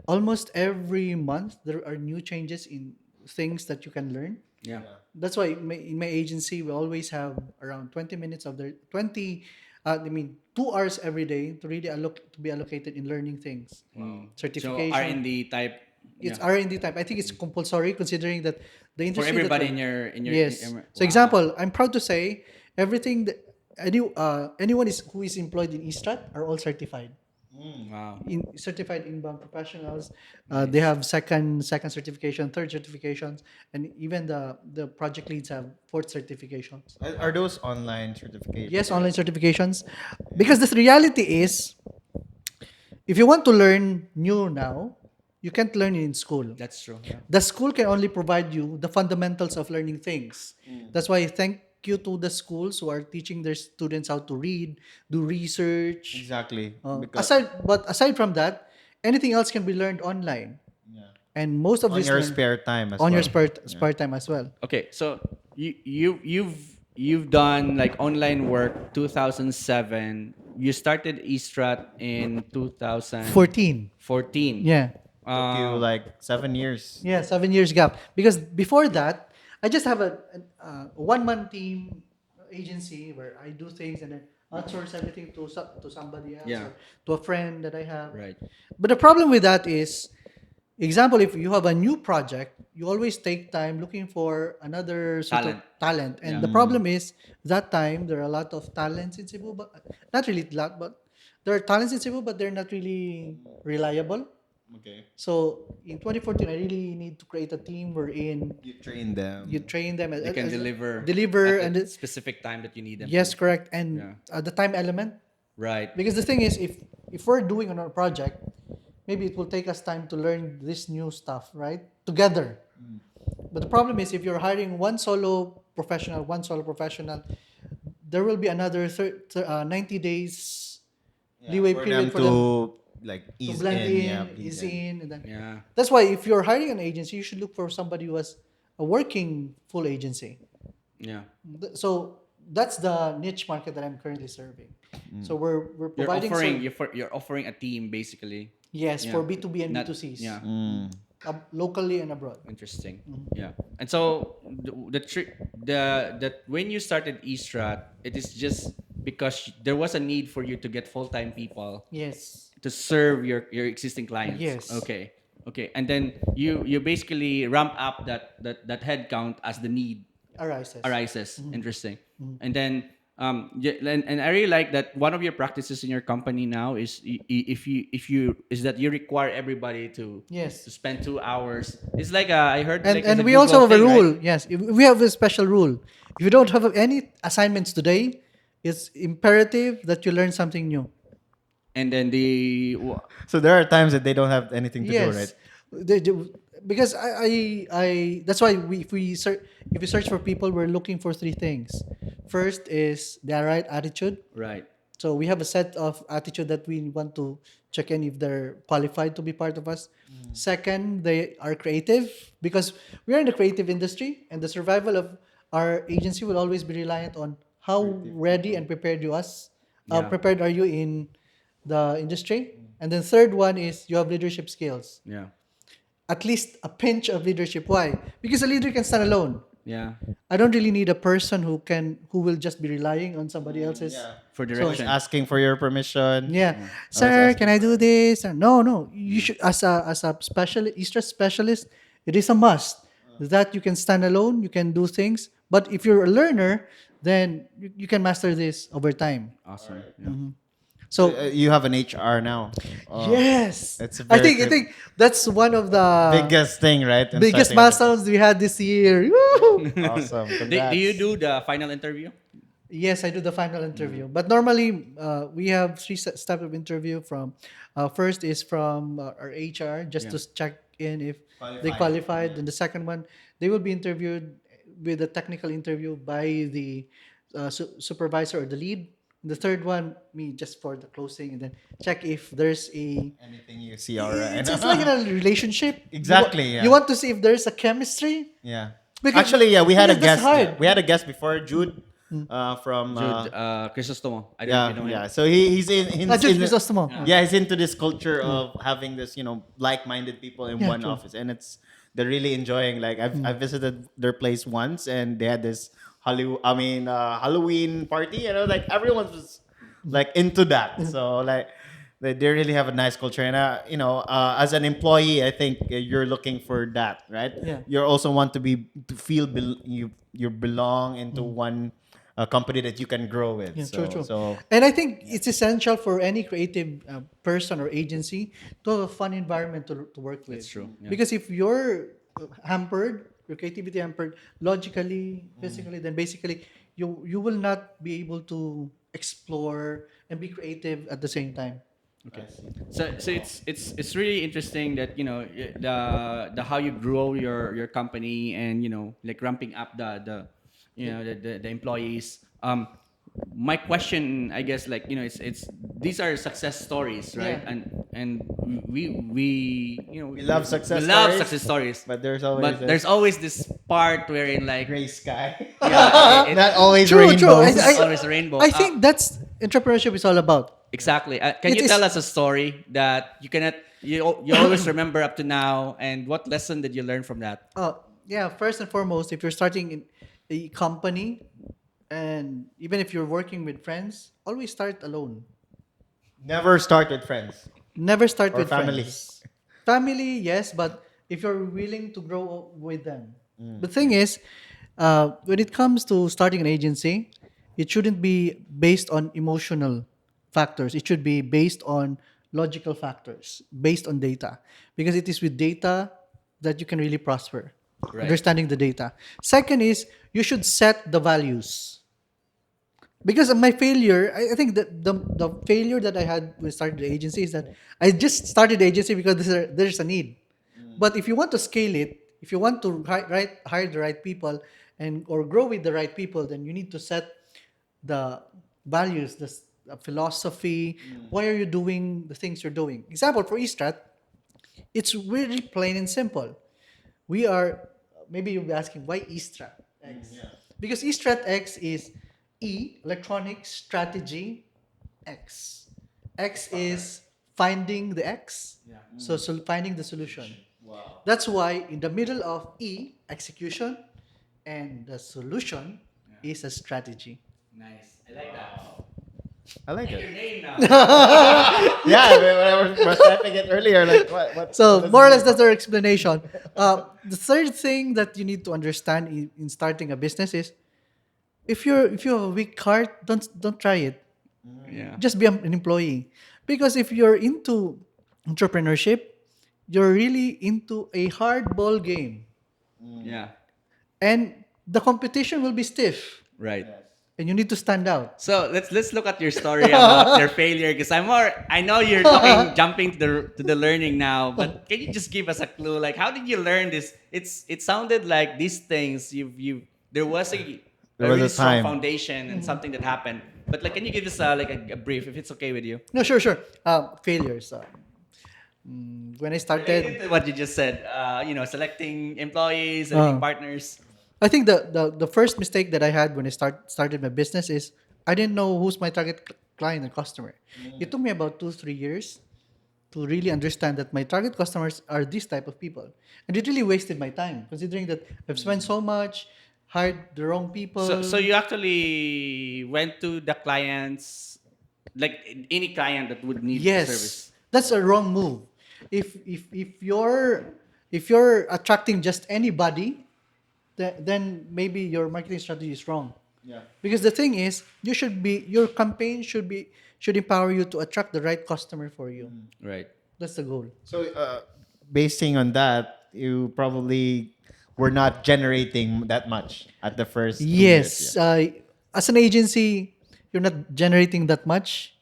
almost every month there are new changes in things that you can learn. Yeah. That's why in my agency we always have around 20 minutes of the 20 I mean 2 hours every day to really to be allocated in learning things. So Certification. R&D type. It's Yeah. R&D type. I think it's compulsory considering that the For industry that everybody we're- in your yes. So wow. example, I'm proud to say everything that anyone who is employed in Estrat are all certified. Wow. Certified inbound professionals. They Nice. have second certification, third certifications, and even the project leads have fourth certifications. Are those online certifications? Yes, online certifications. Because the reality is, if you want to learn new now, you can't learn it in school. That's true. Yeah. The school can only provide you the fundamentals of learning things. That's why thank you to the schools who are teaching their students how to read, do research. Exactly. Because Aside from that, anything else can be learned online, yeah. and most of On this your spare time as on well. your Yeah. spare time as well. Okay, so you've done like online work 2007. You started Estrat in 14. 2014. Yeah. Took you Uh, like 7 years. Yeah, 7 years gap. Because before that, I just have a one-man team agency where I do things and then outsource everything to somebody else Yeah. or to a friend that I have. right. But the problem with that is, example, if you have a new project, you always take time looking for another sort of Talent. talent. And Yeah. the problem is, that time there are a lot of talents in Cebu, but not really a lot, but there are talents in Cebu, but they're not really reliable. Okay. So in 2014, I really need to create a team wherein You train them. you train them They can deliver deliver at and the specific time that you need them. yes, to. correct, and Yeah. the time element. Right. Because the thing is, if we're doing on our project, maybe it will take us time to learn this new stuff, right? Together. But the problem is, if you're hiring one solo professional, there will be another 90 days leeway for period them for to them like to ease blend in. in, Yeah, ease in, and then Yeah. that's why if you're hiring an agency, you should look for somebody who has a working full agency. Yeah. So that's the niche market that I'm currently serving. So we're You're providing offering you're offering a team basically. yes, Yeah. for B2B and Not- B2Cs. Yeah. Locally and abroad. Interesting. Yeah. And so the trick that when you started Estrat, it is just because there was a need for you to get full-time people Yes. to serve your existing clients. Yes. Okay. Okay. And then you basically ramp up that head count as the need arises. Interesting. And then and I really like that one of your practices in your company now is if you is that you require everybody to Yes. to spend 2 hours. It's like I heard And like it's and a we Google also have a thing, rule. right? Yes, we have a special rule. If you don't have any assignments today, it's imperative that you learn something new. And then So there are times that they don't have anything to do, right? Yes, because that's why if we search for people, we're looking for three things. First is their right attitude. right. So we have a set of attitude that we want to check in if they're qualified to be part of us. Second, they are creative because we are in the creative industry, and the survival of our agency will always be reliant on how ready and Yeah. prepared are you in the industry. And then third one is you have leadership skills. Yeah. At least a pinch of leadership. Why? Because a leader can stand alone. Yeah. I don't really need a person who will just be relying on somebody else's. For Always direction. asking for your permission. Yeah, sir, can I do this? No. You should, as a specialist, Easter specialist, it is a must that you can stand alone. You can do things. But if you're a learner, then you can master this over time. Awesome. Yeah. So You have an HR now. yes, It's I very think that's one of the biggest thing, right? in biggest starting a milestones we had this year. Woo! business. Awesome. Do you Congrats. do the final interview? Yes, I do the final interview. But normally, we have three steps of interview. From first is from our HR just to check in if they qualified. Then the second one, they will be interviewed with a technical interview by the supervisor or the lead. The third one, me just for the closing, and then check if there's a. Anything you see, all right. It's like in a relationship. Exactly, yeah. You want to see if there's a chemistry. Yeah. Because- Actually, yeah, we had a because that's guest. hard. We had a guest before, Jude. from Jude Crisostomo. I don't know if you know him. yeah. So he's Jude Crisostomo. yeah, he's into this culture of having this, like-minded people in Yeah, one true. office, and they're really enjoying. Like I visited their place once, and they had this Halloween party, and I was like, everyone was like into that. So like they really have a nice culture, and as an employee, I think you're looking for that, right? Yeah. You also want to feel you belong into one company that you can grow with. Yeah, So true. so And I think it's essential for any creative person or agency to have a fun environment to work with. That's true, yeah. Because if you're hampered, your creativity hampered logically, physically, then basically you will not be able to explore and be creative at the same time. Okay. So it's really interesting that the how you grow your company, and like ramping up the employees. My question, I guess, like it's these are success stories, right? Yeah. And we we love success. we love stories, success stories, but there's always this part wherein like gray sky. yeah, Not always True. rainbows. it's always a rainbow. I think that's entrepreneurship is all about. Exactly. Can It you is- tell us a story that you always remember up to now, and what lesson did you learn from that? Yeah, first and foremost, if you're starting in a company, and even if you're working with friends, always start alone. Never start with friends. Never start Or with family. friends. Family, yes, but if you're willing to grow with them. The thing is, when it comes to starting an agency, it shouldn't be based on emotional factors. It should be based on logical factors, based on data. Because it is with data that you can really prosper. Right. Understanding the data. Second is, you should set the values. Because of my failure, I think that the failure that I had when I started the agency is that I just started the agency because there's a need. But if you want to scale it, if you want to hire the right people or grow with the right people, then you need to set the values, the philosophy. Why are you doing the things you're doing? Example for Estrat, it's really plain and simple. We are, maybe you'll be asking, why EstratX? Because EstratX is E, electronic strategy, X. X is finding the X. So finding the solution. Wow. That's why in the middle of E, execution, and the solution is a strategy. Nice. I like that. I like Your it. name now. Yeah, when I was typing it earlier, like what So does more or it less mean? that's our explanation. The third thing that you need to understand in starting a business is if you have a weak heart, don't try it. Yeah. Just be an employee. Because if you're into entrepreneurship, you're really into a hardball game. Yeah. And the competition will be stiff. Right. And you need to stand out. So let's look at your story about your failure, because I know you're jumping to the learning now, but can you just give us a clue, like how did you learn this? It sounded like these things there was a There was really a strong time. foundation and something that happened. But like, can you give us a brief, if it's okay with you? No, sure. Failures. When I Related started, to what you just said, selecting employees, selecting partners. I think the first mistake that I had when I started my business is I didn't know who's my target client and customer. It took me about 2-3 years to really understand that my target customers are this type of people, and it really wasted my time considering that I've spent so much, hired the wrong people. So you actually went to the clients, like any client that would need Yes, service. that's a wrong move. If you're attracting just anybody, then maybe your marketing strategy is wrong. Yeah. Because the thing is, your campaign should empower you to attract the right customer for you. Right. That's the goal. So, basing on that, you probably were not generating that much at the first 2 years. Yes, as an agency, you're not generating that much.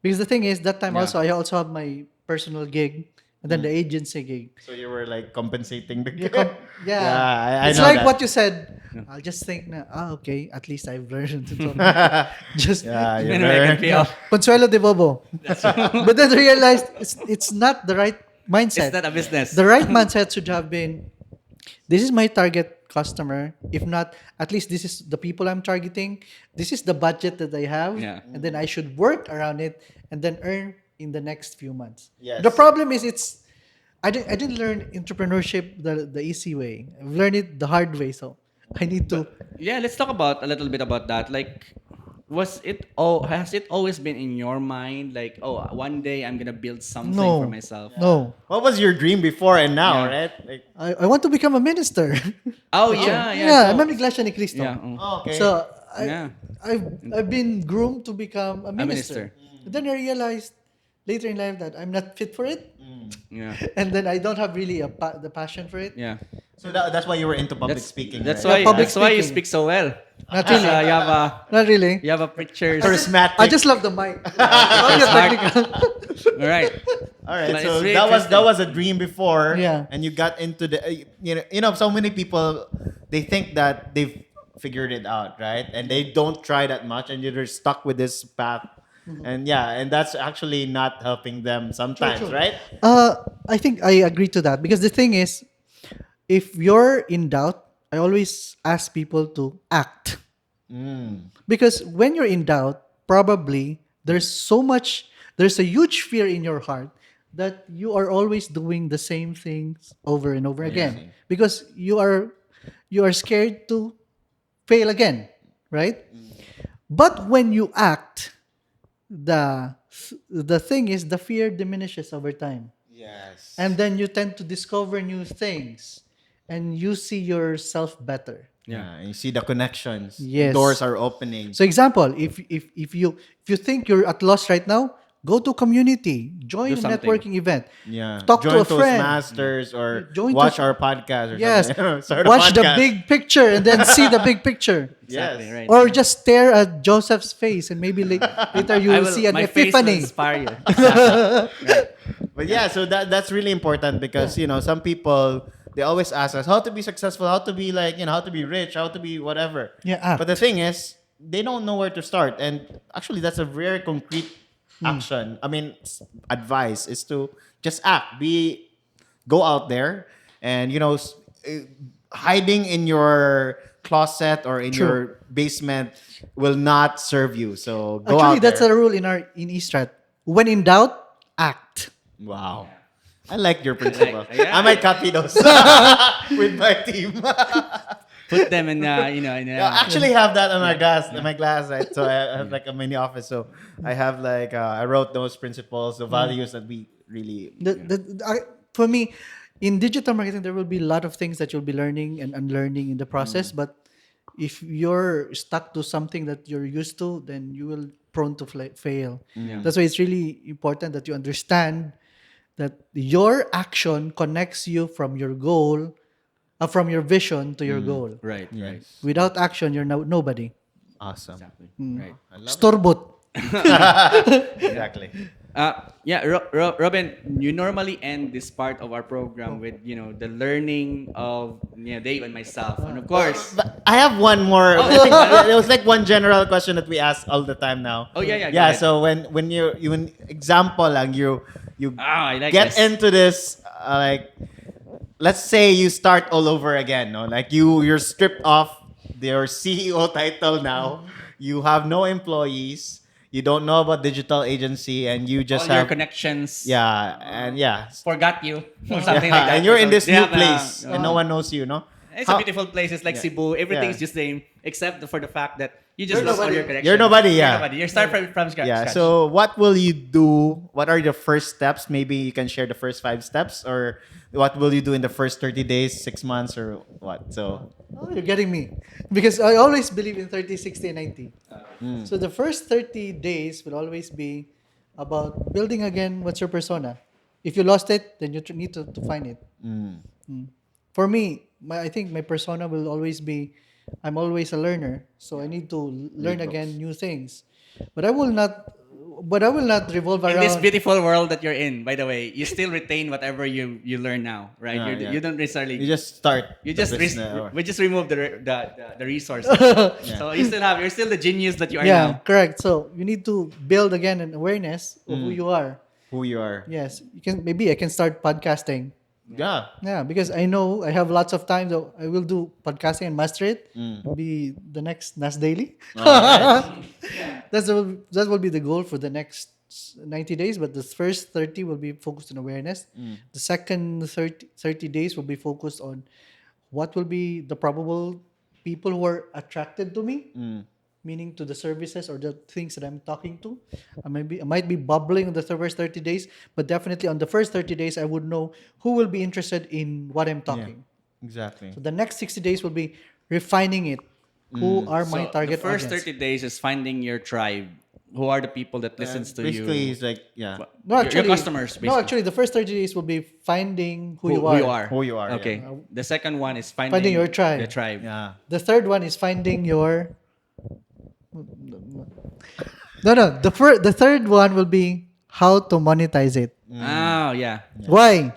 Because the thing is, that time Yeah. I also have my personal gig and then the agency gig. So you were like compensating the Yeah, I it's know like that. what you said. I'll just think na, okay, at least I've learned something. Just Yeah, you Then I can learn. pay off. Consuelo de Bobo. But then realized it's not the right mindset. It's not a business. The right mindset should have been, this is my target customer. If not, at least this is the people I'm targeting. This is the budget that I have, Yeah. and then I should work around it and then earn in the next few months. Yes. The problem is I didn't learn entrepreneurship the easy way. I've learned it the hard way. So I need to. Yeah, let's talk about a little bit about that. Like, has it always been in your mind? Like, oh, one day I'm gonna build something for No, myself. no. What was your dream before and now, Yeah. right? Like, I want to become a minister. Oh yeah, yeah. yeah, so- I'm a Iglesia ni Cristo. yeah. oh, okay. So Yeah. I've been groomed to become a minister. minister. Then I realized later in life that I'm not fit for it, Yeah. and then I don't have really the passion for it. Yeah. so that's why you were into public speaking. That's right? why. public That's why you speaking. speak so well. Not really. Not really. You have a pictures. Charismatic. I just love the mic. Not the technical. All right. All right, But so it's really that was a dream before, Yeah. and you got into the so many people, they think that they've figured it out, right? And they don't try that much, and you're stuck with this path, and that's actually not helping them sometimes, True. right? I think I agree to that because the thing is, if you're in doubt, I always ask people to act. Because when you're in doubt, probably there's a huge fear in your heart that you are always doing the same things over and over again because you are scared to fail again, right? But when you act, the thing is the fear diminishes over time. Yes. And then you tend to discover new things and you see yourself better. Yeah, and you see the connections. Yes. Doors are opening. So example, if you think you're at loss right now, go to community, join Do a something. networking event. Yeah. Talk Join to a friend. Masters or Join watch to- our podcast or Yes. something. Start a Watch the podcast. big picture and then see the big picture. Exactly. Yes. Right. Or just stare at Joseph's face and maybe later you will see an my face will epiphany. inspire you. Exactly. But yeah, so that's really important because some people, they always ask us how to be successful, how to be how to be rich, how to be whatever. Yeah, act. But the thing is, they don't know where to start, and actually, that's a very concrete action. I mean, advice is to just act. Go out there, and hiding in your closet or in True. your basement will not serve you. So go Actually, out that's there. a rule in Estrat. When in doubt, act. Wow. I like your principle. yeah. I might copy those with my team. Put them in I actually have that on my glass, right? So I have like a mini office. So I have I wrote those principles, the values that we really. For me, in digital marketing, there will be a lot of things that you'll be learning and unlearning in the process. But if you're stuck to something that you're used to, then you will prone to fail. That's why it's really important that you understand that your action connects you from your goal, from your vision to your goal. Right. Right. Without action, you're nobody. Awesome. Exactly. Right. I love Storbot. it. Exactly. Robin, you normally end this part of our program with the learning of Dave and myself, and of course. But I have one more. I think there was like one general question that we ask all the time now. Oh yeah. Go Yeah. ahead. So when you example lang you I like get this. into this let's say you start all over again, no? Like you're stripped off your CEO title now. You have no employees. You don't know about digital agency, and you just all your have connections. and Forgot you or something like that. and you're in So this they new have a- place, and no one knows you, no? It's How- a beautiful place. It's like Cebu. Everything's Yeah. just same, except for the fact that you just You're lost all nobody. your connections. You're nobody, yeah. You're nobody. You start from scratch. Yeah. scratch. So what will you do? What are the first steps? Maybe you can share the first 5 steps, or what will you do in the first 30 days, 6 months, or what? So Oh, you're getting me. Because I always believe in 30, 60, and 90. So the first 30 days will always be about building again what's your persona. If you lost it, then you need to find it. For me, I think my persona will always be, I'm always a learner. So I need to learn again new things. But I will not revolve in around. this beautiful world that you're in, by the way, you still retain whatever you learn now, right? Yeah, You yeah. you don't necessarily. you just start. You the just business, or- we just remove the resources. So you're still the genius that you are yeah, now. correct. So you need to build again an awareness of who you are. who you are. Yes, maybe I can start podcasting. Yeah. Yeah, because I know I have lots of time, so I will do podcasting and master it. Be the next Nas Daily. All right. That will be the goal for the next 90 days. But the first 30 will be focused on awareness. The second 30 days will be focused on what will be the probable people who are attracted to me, meaning to the services or the things that I'm talking to. I might be bubbling on the first 30 days, but definitely on the first 30 days, I would know who will be interested in what I'm Yeah. talking. Exactly. So the next 60 days will be refining it. Who are my So the target first audience? 30 days is finding your tribe. Who are the people that listens to Basically, you? it's like, yeah, No, Your actually, customers, no, basically. actually, the first 30 days will be finding who you Who you are. are. Who you are, Okay. yeah. The second one is Finding your tribe. The tribe. yeah. The third one is finding your. No. The third one will be how to monetize it. Oh, yeah. Why?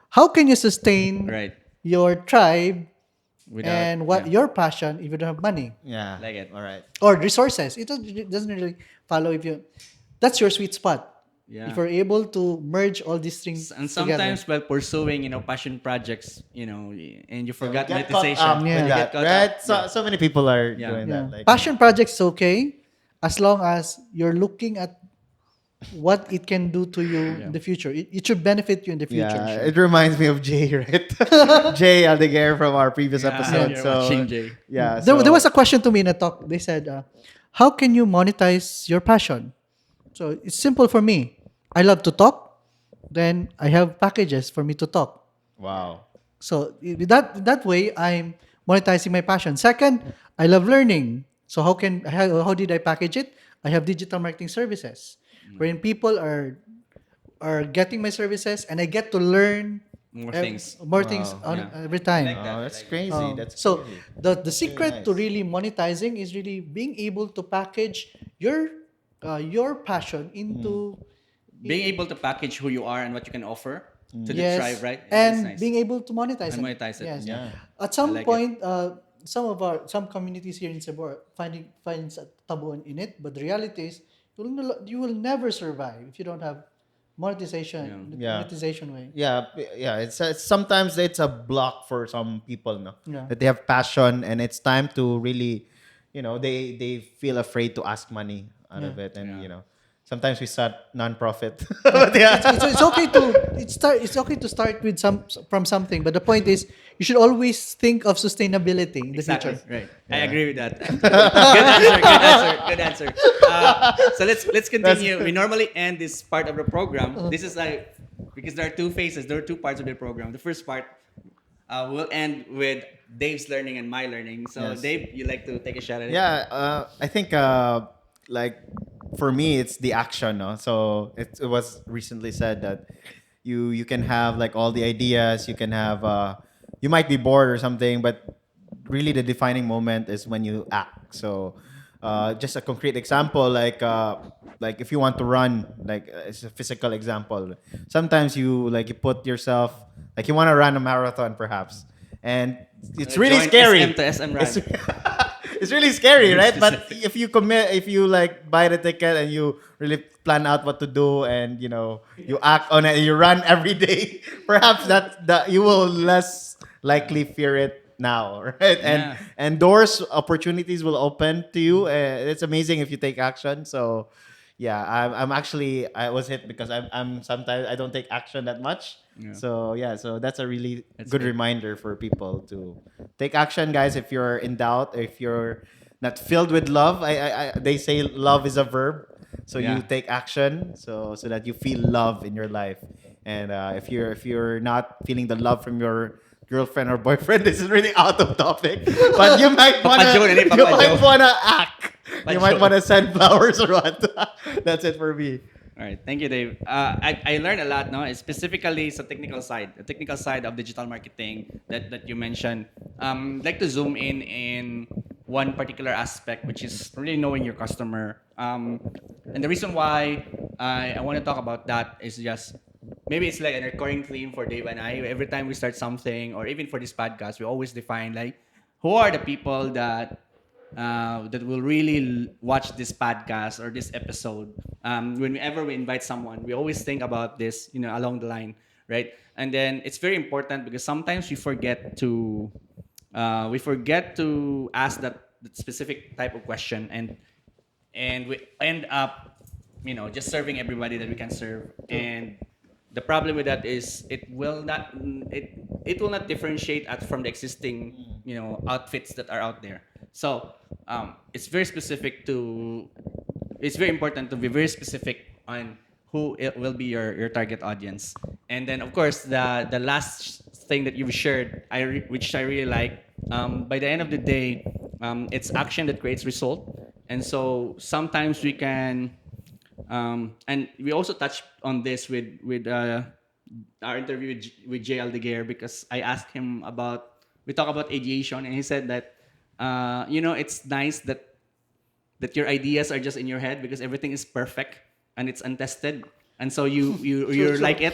How can you sustain Right. your tribe Without and what yeah. your passion if you don't have money Yeah. Like it. All right. or resources? It doesn't really follow if you. That's your sweet spot. Yeah. If you're able to merge all these things And together. sometimes while pursuing, passion projects, and you forgot Get caught monetization. up Yeah. with You that, get caught right? up. So many people are Yeah. doing Yeah. that. Like, Passion projects is okay as long as you're looking at what it can do to you in the future. It should benefit you in the future. yeah, it reminds me of Jay, right? Jay Aldeguer from our previous Yeah, episode. you're So watching Jay. yeah, There was a question to me in a talk. They said, how can you monetize your passion? So it's simple for me. I love to talk. Then I have packages for me to talk. wow. So that way, I'm monetizing my passion. Second, I love learning. So how did I package it? I have digital marketing services, wherein people are getting my services, and I get to learn More things. more things Wow. Yeah. every time. I like that. Oh, that's crazy. That's So crazy. the secret nice. to really monetizing is really being able to package your passion into Being able to package who you are and what you can offer to the yes, tribe, right? and That's nice. being able to monetize And it. monetize it. Yes. Yeah. At some like it. point, some communities here in Cebu finds a taboo in it, but the reality is you will never survive if you don't have monetization. The Yeah. monetization way. Yeah. It's sometimes it's a block for some people, no, Yeah. that they have passion and it's time to really, they feel afraid to ask money out of Yeah. it, and Yeah. sometimes we start non-profit. But yeah. It's okay to it's okay to start with from something, but the point is you should always think of sustainability in the Exactly. future. Right. I agree with that. Good answer. Good answer. Good answer. So let's continue. We normally end this part of the program. This is like because there are two phases. There are two parts of the program. The first part we'll end with Dave's learning and my learning. So Yes. Dave, you like to take a shot at it? Yeah, I think like for me it's the action, no? So it was recently said that you can have like all the ideas, you can have you might be bored or something, but really the defining moment is when you act. So just a concrete example, like if you want to run, like it's a physical example. Sometimes you put yourself, like you want to run a marathon perhaps, and it's really Join scary. SM to SM run. It's, it's really scary, Very right? But specific. if you like buy the ticket and you really plan out what to do, and you act on it and you run every day, perhaps that you will less likely fear it now, right? Yeah. And doors, opportunities will open to you. It's amazing if you take action. So yeah, I'm actually, I was hit because I'm sometimes I don't take action that much. Yeah. So yeah, so that's a really That's good good. reminder for people to take action, guys. If you're in doubt, if you're not filled with love, they say love is a verb. So Yeah. you take action, so that you feel love in your life. And if you're not feeling the love from your girlfriend or boyfriend, this is really out of topic. But you might wanna Papa Joe, you Papa might Joe. wanna act. Papa You might Joe. wanna send flowers or what. That's it for me. All right, thank you, Dave. I learned a lot, no? Specifically, the technical side of digital marketing that you mentioned. I'd like to zoom in one particular aspect, which is really knowing your customer. And the reason why I want to talk about that is just maybe it's like a recurring theme for Dave and I. Every time we start something, or even for this podcast, we always define like who are the people that will really watch this podcast or this episode. Whenever we invite someone, we always think about this, along the line. right? And then it's very important because sometimes we forget to ask that specific type of question, and we end up, just serving everybody that we can serve. And the problem with that is it will not differentiate us from the existing, outfits that are out there. So it's very specific to it's very important to be very specific on who it will be your target audience. And then, of course, the last thing that you've shared, which I really like, by the end of the day, it's action that creates result. And so sometimes we can, and we also touched on this with our interview with Jay Aldeguer, because I asked him we talk about aviation, and he said that, it's nice that your ideas are just in your head because everything is perfect and it's untested, and so you like it,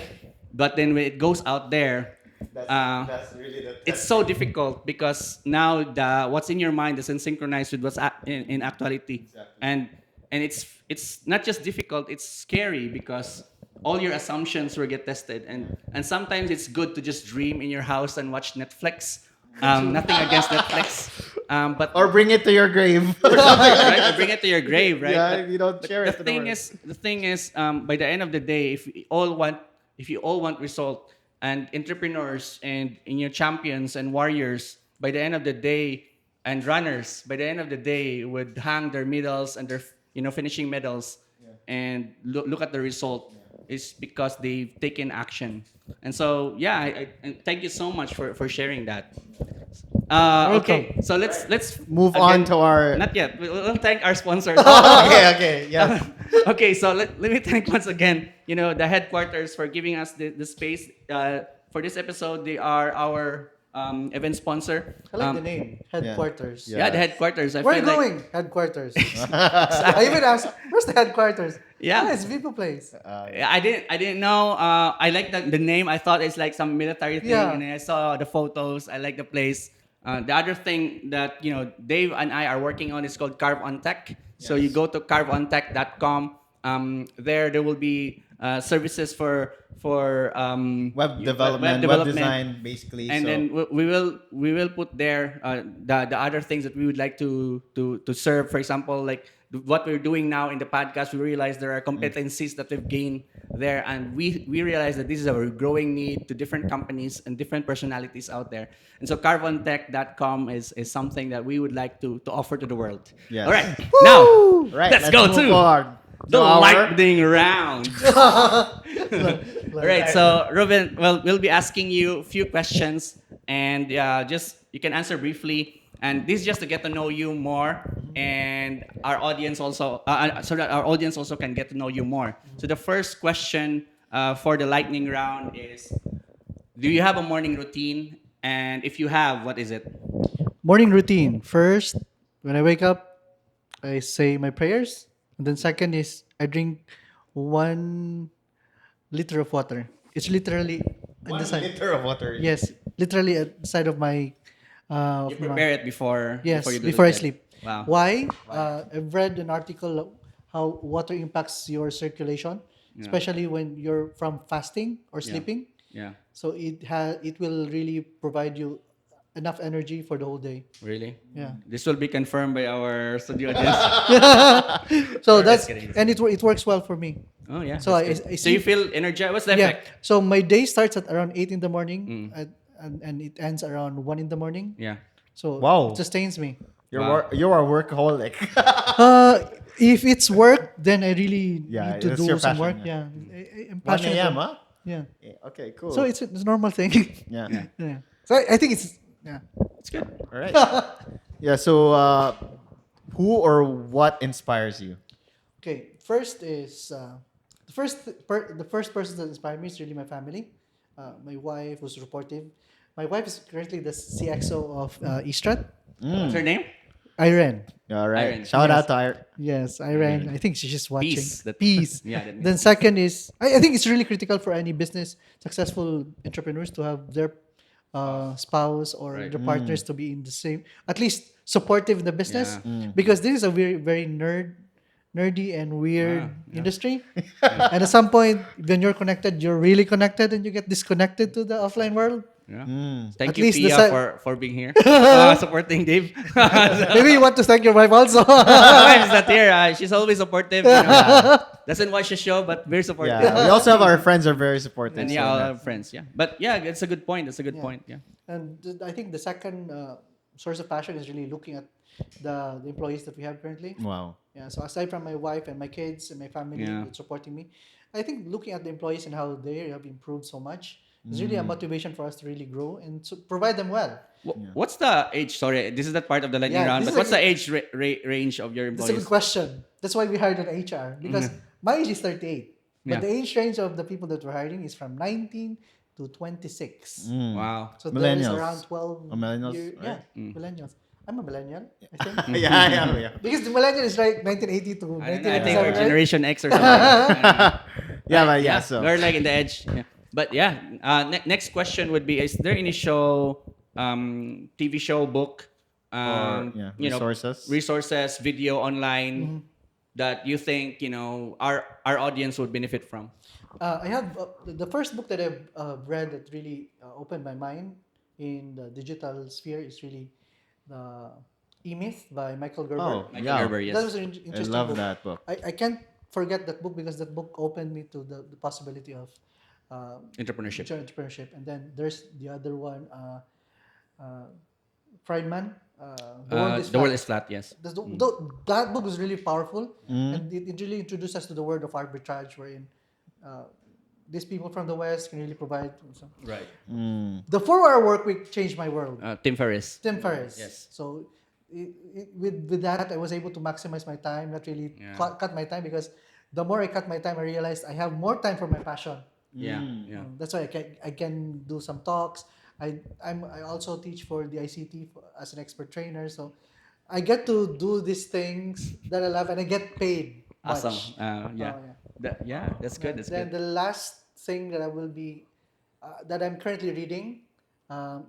but then when it goes out there, That's really the it's so difficult because now what's in your mind doesn't synchronize with what's in actuality. Exactly. And it's not just difficult, it's scary because all your assumptions will get tested, and sometimes it's good to just dream in your house and watch Netflix. Nothing against Netflix, but Or bring it to your grave. right? Or bring it to your grave, right? Yeah, But you don't share it to the world. the thing is, by the end of the day, if you all want result, and entrepreneurs and in your champions and warriors, by the end of the day, and runners, by the end of the day, would hang their medals and their finishing medals, and look at the result. Is because they've taken action. And so, yeah, and thank you so much for sharing that. Okay, so let's Move on to our. Not yet. We'll thank our sponsors. Okay, yeah. Okay, so let me thank once again, the headquarters for giving us the space for this episode. They are our event sponsor. I like the name, headquarters. Yeah, the headquarters. I Where are you feel like, going? Headquarters. I even asked, where's the headquarters? Yeah. Oh, it's Vivo Place. I didn't know. I like the name. I thought it's like some military thing, Yeah. and then I saw the photos. I like the place. The other thing that Dave and I are working on is called Carve on Tech. So you go to carveontech.com. There will be services for Web development, web design, basically. and so. then we will put there the other things that we would like to serve. For example, like what we're doing now in the podcast, we realize there are competencies that we've gained there, and we realize that this is a growing need to different companies and different personalities out there. And so carvontech.com is something that we would like to offer to the world. Yes. All right, now Right, let's go move to forward. the To our- lightning round. All right, so Ruben, well, we'll be asking you a few questions, and just you can answer briefly. And this is just to get to know you more, and our audience also, so that our audience also can get to know you more. So the first question for the lightning round is: do you have a morning routine? And if you have, what is it? Morning routine. First, when I wake up, I say my prayers. And then second is I drink 1 liter of water. It's literally on 1 the side. liter of water. Yes, literally at the side of my. You prepare it before. Yes, before you do before I the bed. sleep. Wow. Why? I've read an article of how water impacts your circulation, especially when you're from fasting or sleeping. Yeah. So it will really provide you enough energy for the whole day. Really? Yeah. This will be confirmed by our studio audience. So that's kidding. and it works well for me. Oh yeah. So that's I good. So you sleep- feel energized? What's the Yeah. effect? So my day starts at around 8 in the morning, and it ends around 1 in the morning. Yeah. So Wow. it sustains me. You're a workaholic. If it's work, then I really Yeah, need to that's do your some passion, work. yeah. I'm 1 passionate. a.m., huh? Yeah. Okay, cool. So it's a normal thing. yeah. Yeah. So I think it's yeah. It's good. All right. Yeah. So, who or what inspires you? Okay. First is the first person that inspired me is really my family. My wife was supportive. My wife is currently the CXO of Estrat. What's her name? Irene. All right. Irene. Shout Yes. out to Irene. Yes, Irene. I think she's just watching. Peace. Peace. Yeah, that Then second is I think it's really critical for any business successful entrepreneurs to have their spouse or Right. their partners to be in the same, at least supportive in the business, Yeah. because this is a very very nerd nerdy and weird Yeah. industry. And at some point, when you're connected, you're really connected, and you get disconnected to the offline world. Yeah. Mm. Thank At you, least the Pia, si- for being here, supporting Dave. Maybe you want to thank your wife also. My wife's not here. She's always supportive. You know. Doesn't watch the show, but very supportive. Yeah, we also have our friends are very supportive. And so yeah, all that- our friends. Yeah, but yeah, it's a good point. That's a good Yeah. point. Yeah. And I think the second source of passion is really looking at the employees that we have currently. Wow. Yeah. So aside from my wife and my kids and my family Yeah. supporting me, I think looking at the employees and how they have improved so much is really a motivation for us to really grow and to provide them well. What's the age? Sorry, this is not part of the lightning Yeah, round. this But is what's the age range of your That's a good employees? question. That's why we hired an HR because my age is 38, but Yeah. the age range of the people that we're hiring is from 19 to 26. Mm. Wow. So there is Millennials. around 12 millennials, yeah, right? millennials. I'm a millennial, I think. yeah. Because the millennial is like 1980 to I don't know. I think 1987, we're right? Generation X or something. I don't know. Yeah, but yeah. So we're like in the edge. Yeah. But yeah, next question would be: is there any show, TV show, book, you know, resources, video online that you think our audience would benefit from? I have the first book that I've read that really opened my mind in the digital sphere is really the E-Myth by Michael Gerber. oh Michael yeah, Gerber, yes. That was an I interesting love book. that book. I can't forget that book because that book opened me to the possibility of Entrepreneurship. entrepreneurship. And then there's the other one, Friedman. The world is flat. Yes. That book was really powerful, and it really introduced us to the world of arbitrage, wherein these people from the West can really provide. Right. The 4-hour work week changed my world. Tim Ferriss. Tim Ferriss. Yes. So with that, I was able to maximize my time, not really cut my time, because the more I cut my time, I realized I have more time for my passion. Yeah. Yeah. That's why I can do some talks. I also teach for the ICT as an expert trainer. So I get to do these things that I love, and I get paid much. Awesome. Yeah. Yeah. That's good. That's Then good. the last thing that I will be that I'm currently reading,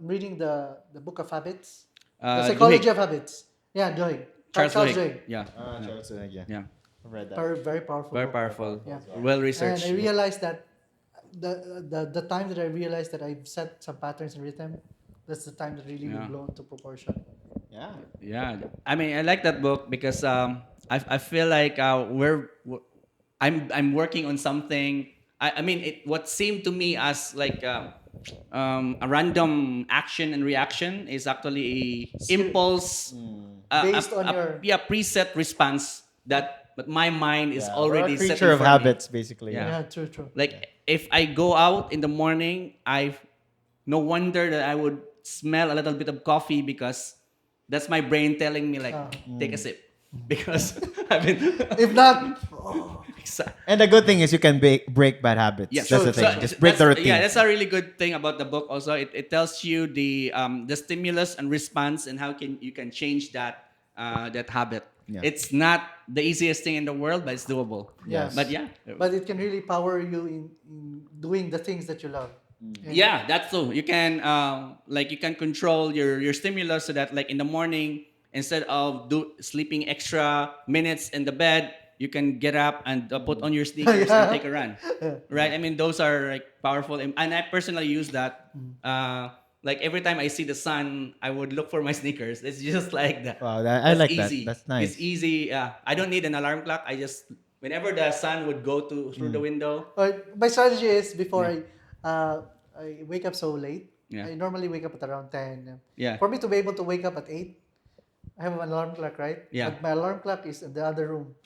reading the book of habits, the psychology Duhigg. of habits. Yeah, Duhigg. Charles Duhigg. Duhigg. Yeah. Yeah. Yeah. I read that. Very powerful. Very book. powerful. Yeah. Well researched. And I realized that the time that I realized that I've set some patterns in rhythm, that's the time that really will blow into proportion. Yeah. Yeah, I mean, I like that book because I feel like I'm working on something. I mean, what seemed to me as like a random action and reaction is actually a impulse Based on your- preset response that but my mind is Yeah, already we're a setting creature of for me. habits, basically. Yeah. Yeah, true. Like if I go out in the morning, no wonder that I would smell a little bit of coffee because that's my brain telling me like take a sip because I've been If not, And the good thing is you can break bad habits. Yeah, That's the thing. Just break the routine. Yeah, that's a really good thing about the book. Also, it tells you the stimulus and response and how you can change that habit. Yeah. It's not the easiest thing in the world, but it's doable. Yes. But yeah. but it can really power you in doing the things that you love. And Yeah, that's true. You can you can control your stimulus so that like in the morning instead of sleeping extra minutes in the bed, you can get up and put on your sneakers and take a run. Right? I mean, those are like powerful, and I personally use that. Like every time I see the sun, I would look for my sneakers. It's just like that. Wow, I like easy. that. That's nice. It's easy. I don't need an alarm clock. I just whenever the sun would go through the window. my strategy is before I wake up so late. Yeah. I normally wake up at around 10. Yeah. For me to be able to wake up at 8, I have an alarm clock, right? Yeah. But my alarm clock is in the other room.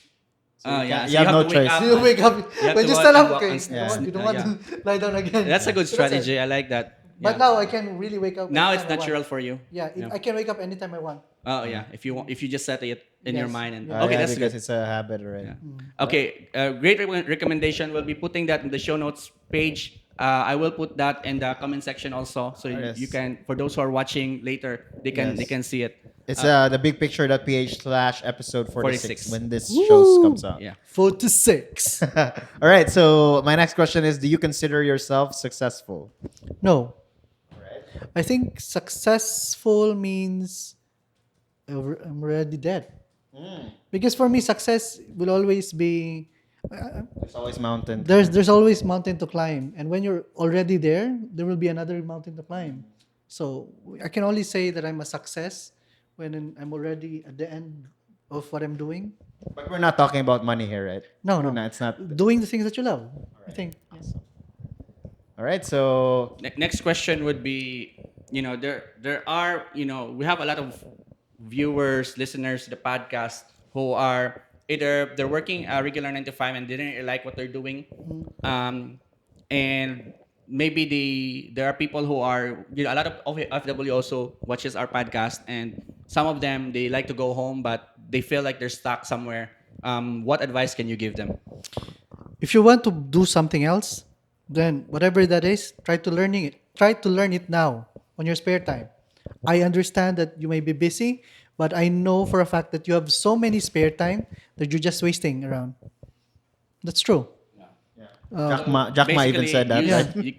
Yeah. you have no to wake choice. up So you wake up have when to you walk stand and up. walk Okay, and you don't want to lie down again. That's a good So that's it. strategy. I like that. But Yeah. now I can really wake up. Now it's anytime I natural want. for you. Yeah, I can wake up anytime I want. Oh yeah, if you just set it in your Yes. mind and Yeah. okay, Yeah, that's because good. it's a habit already. Yeah. Okay, great recommendation. We'll be putting that in the show notes page. I will put that in the comment section also, so Yes. you can for those who are watching later, they can see it. It's the bigpicture.ph/episode 46 46. when this show comes out. Yeah. 46. All right. So my next question is: do you consider yourself successful? No. I think successful means I'm already dead. Because for me, success will always be There's always mountain. there's always mountain to climb, and when you're already there, there will be another mountain to climb. So I can only say that I'm a success when I'm already at the end of what I'm doing. But we're not talking about money here, right? No, no, No, it's not. doing the things that you love. I think. All right, so Next question would be, there are, we have a lot of viewers, listeners to the podcast who are either they're working a regular 9 to 5 and didn't really like what they're doing, and maybe there are people who are, a lot of FW also watches our podcast, and some of them they like to go home, but they feel like they're stuck somewhere. What advice can you give them? If you want to do something else, then whatever that is, try to learning it. Try to learn it now on your spare time. I understand that you may be busy, but I know for a fact that you have so many spare time that you're just wasting around. That's true. Jack Ma even Basically, said that.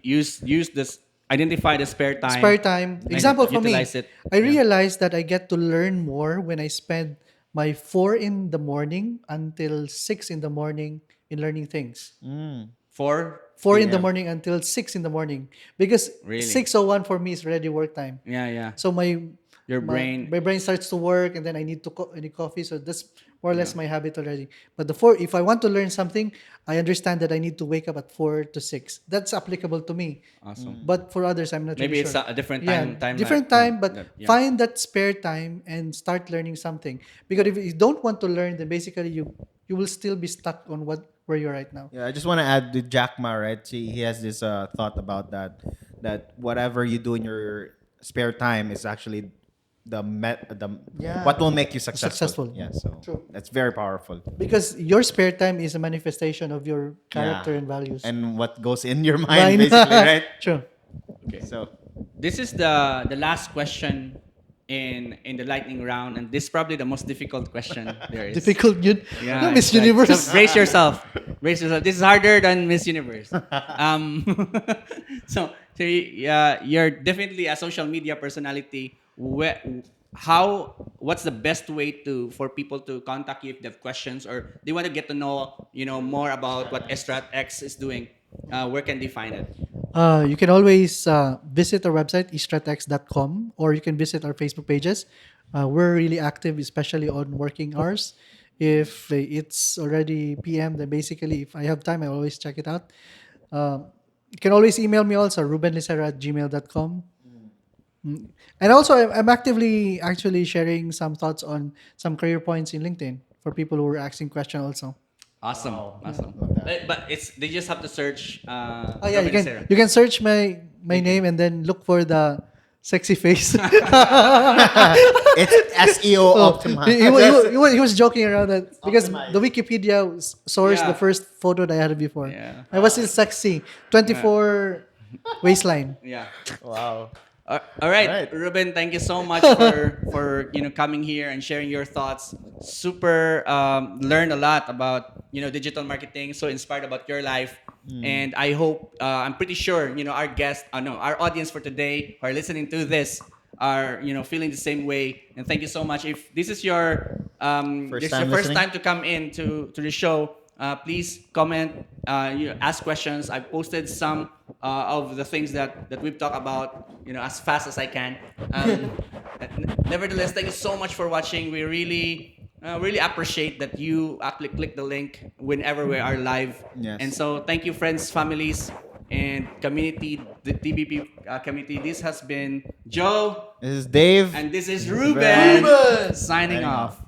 use, Right? use this, identify the spare time. Spare time. and Example for me, utilize it. I realized that I get to learn more when I spend my 4 in the morning until 6 in the morning in learning things. For 4 in the morning until 6 in the morning. Because Really? 6:01 for me is already work time. yeah. So Your brain. my brain starts to work, and then I need I need coffee. So that's more or less my habit already. But if I want to learn something, I understand that I need to wake up at 4 to 6. That's applicable to me. Awesome. But for others, I'm not Maybe really it's sure. a different Yeah, time. different time, but Yeah. find that spare time and start learning something. Because if you don't want to learn, then basically you will still be stuck on where you're right now. Yeah, I just want to add with Jack Ma, right? He has this thought about that whatever you do in your spare time is actually what will make you successful. Successful. Yeah, so True. that's very powerful. Because your spare time is a manifestation of your character Yeah. and values. And what goes in your mind, Right. basically, right? True. Okay. So This is the last question in the lightning round, and this is probably the most difficult question there is. Difficult, yun. Yeah, No, Miss it's like- Universe. so brace yourself. Brace yourself. This is harder than Miss Universe. So you're definitely a social media personality. What's the best way for people to contact you if they have questions or they want to get to know more about what EstratX is doing? Where can they find it? You can always visit our website, estratx.com, or you can visit our Facebook pages. We're really active, especially on working hours. If it's already PM, then basically, if I have time, I always check it out. You can always email me also, rubenlicera@gmail.com. And also, I'm actively actually sharing some thoughts on some career points in LinkedIn for people who are asking questions also. Awesome. Awesome. But they just have to search. Oh yeah, Ruben Licera. you can search my name and then look for the sexy face. it's SEO optimized. He was joking around that because Optimized. the Wikipedia sourced Yeah. the first photo that I had before. Yeah. I was still sexy, 24 waistline. Yeah. Wow. All right, All right. Ruben, thank you so much for coming here and sharing your thoughts. Super learned a lot about digital marketing. So inspired about your life, and I hope I'm pretty sure our guest, no, our audience for today who are listening to this are feeling the same way. And thank you so much. If this is your First this is time your first listening? time to come in to the show, please comment, ask questions. I posted some of the things that we've talked about, as fast as I can. Nevertheless, thank you so much for watching. We really appreciate that you actually click the link whenever we are live. Yes. And so, thank you, friends, families, and community, the TBP community. This has been Joe, This is Dave. and this is Ruben. Ruben. Signing Signing off.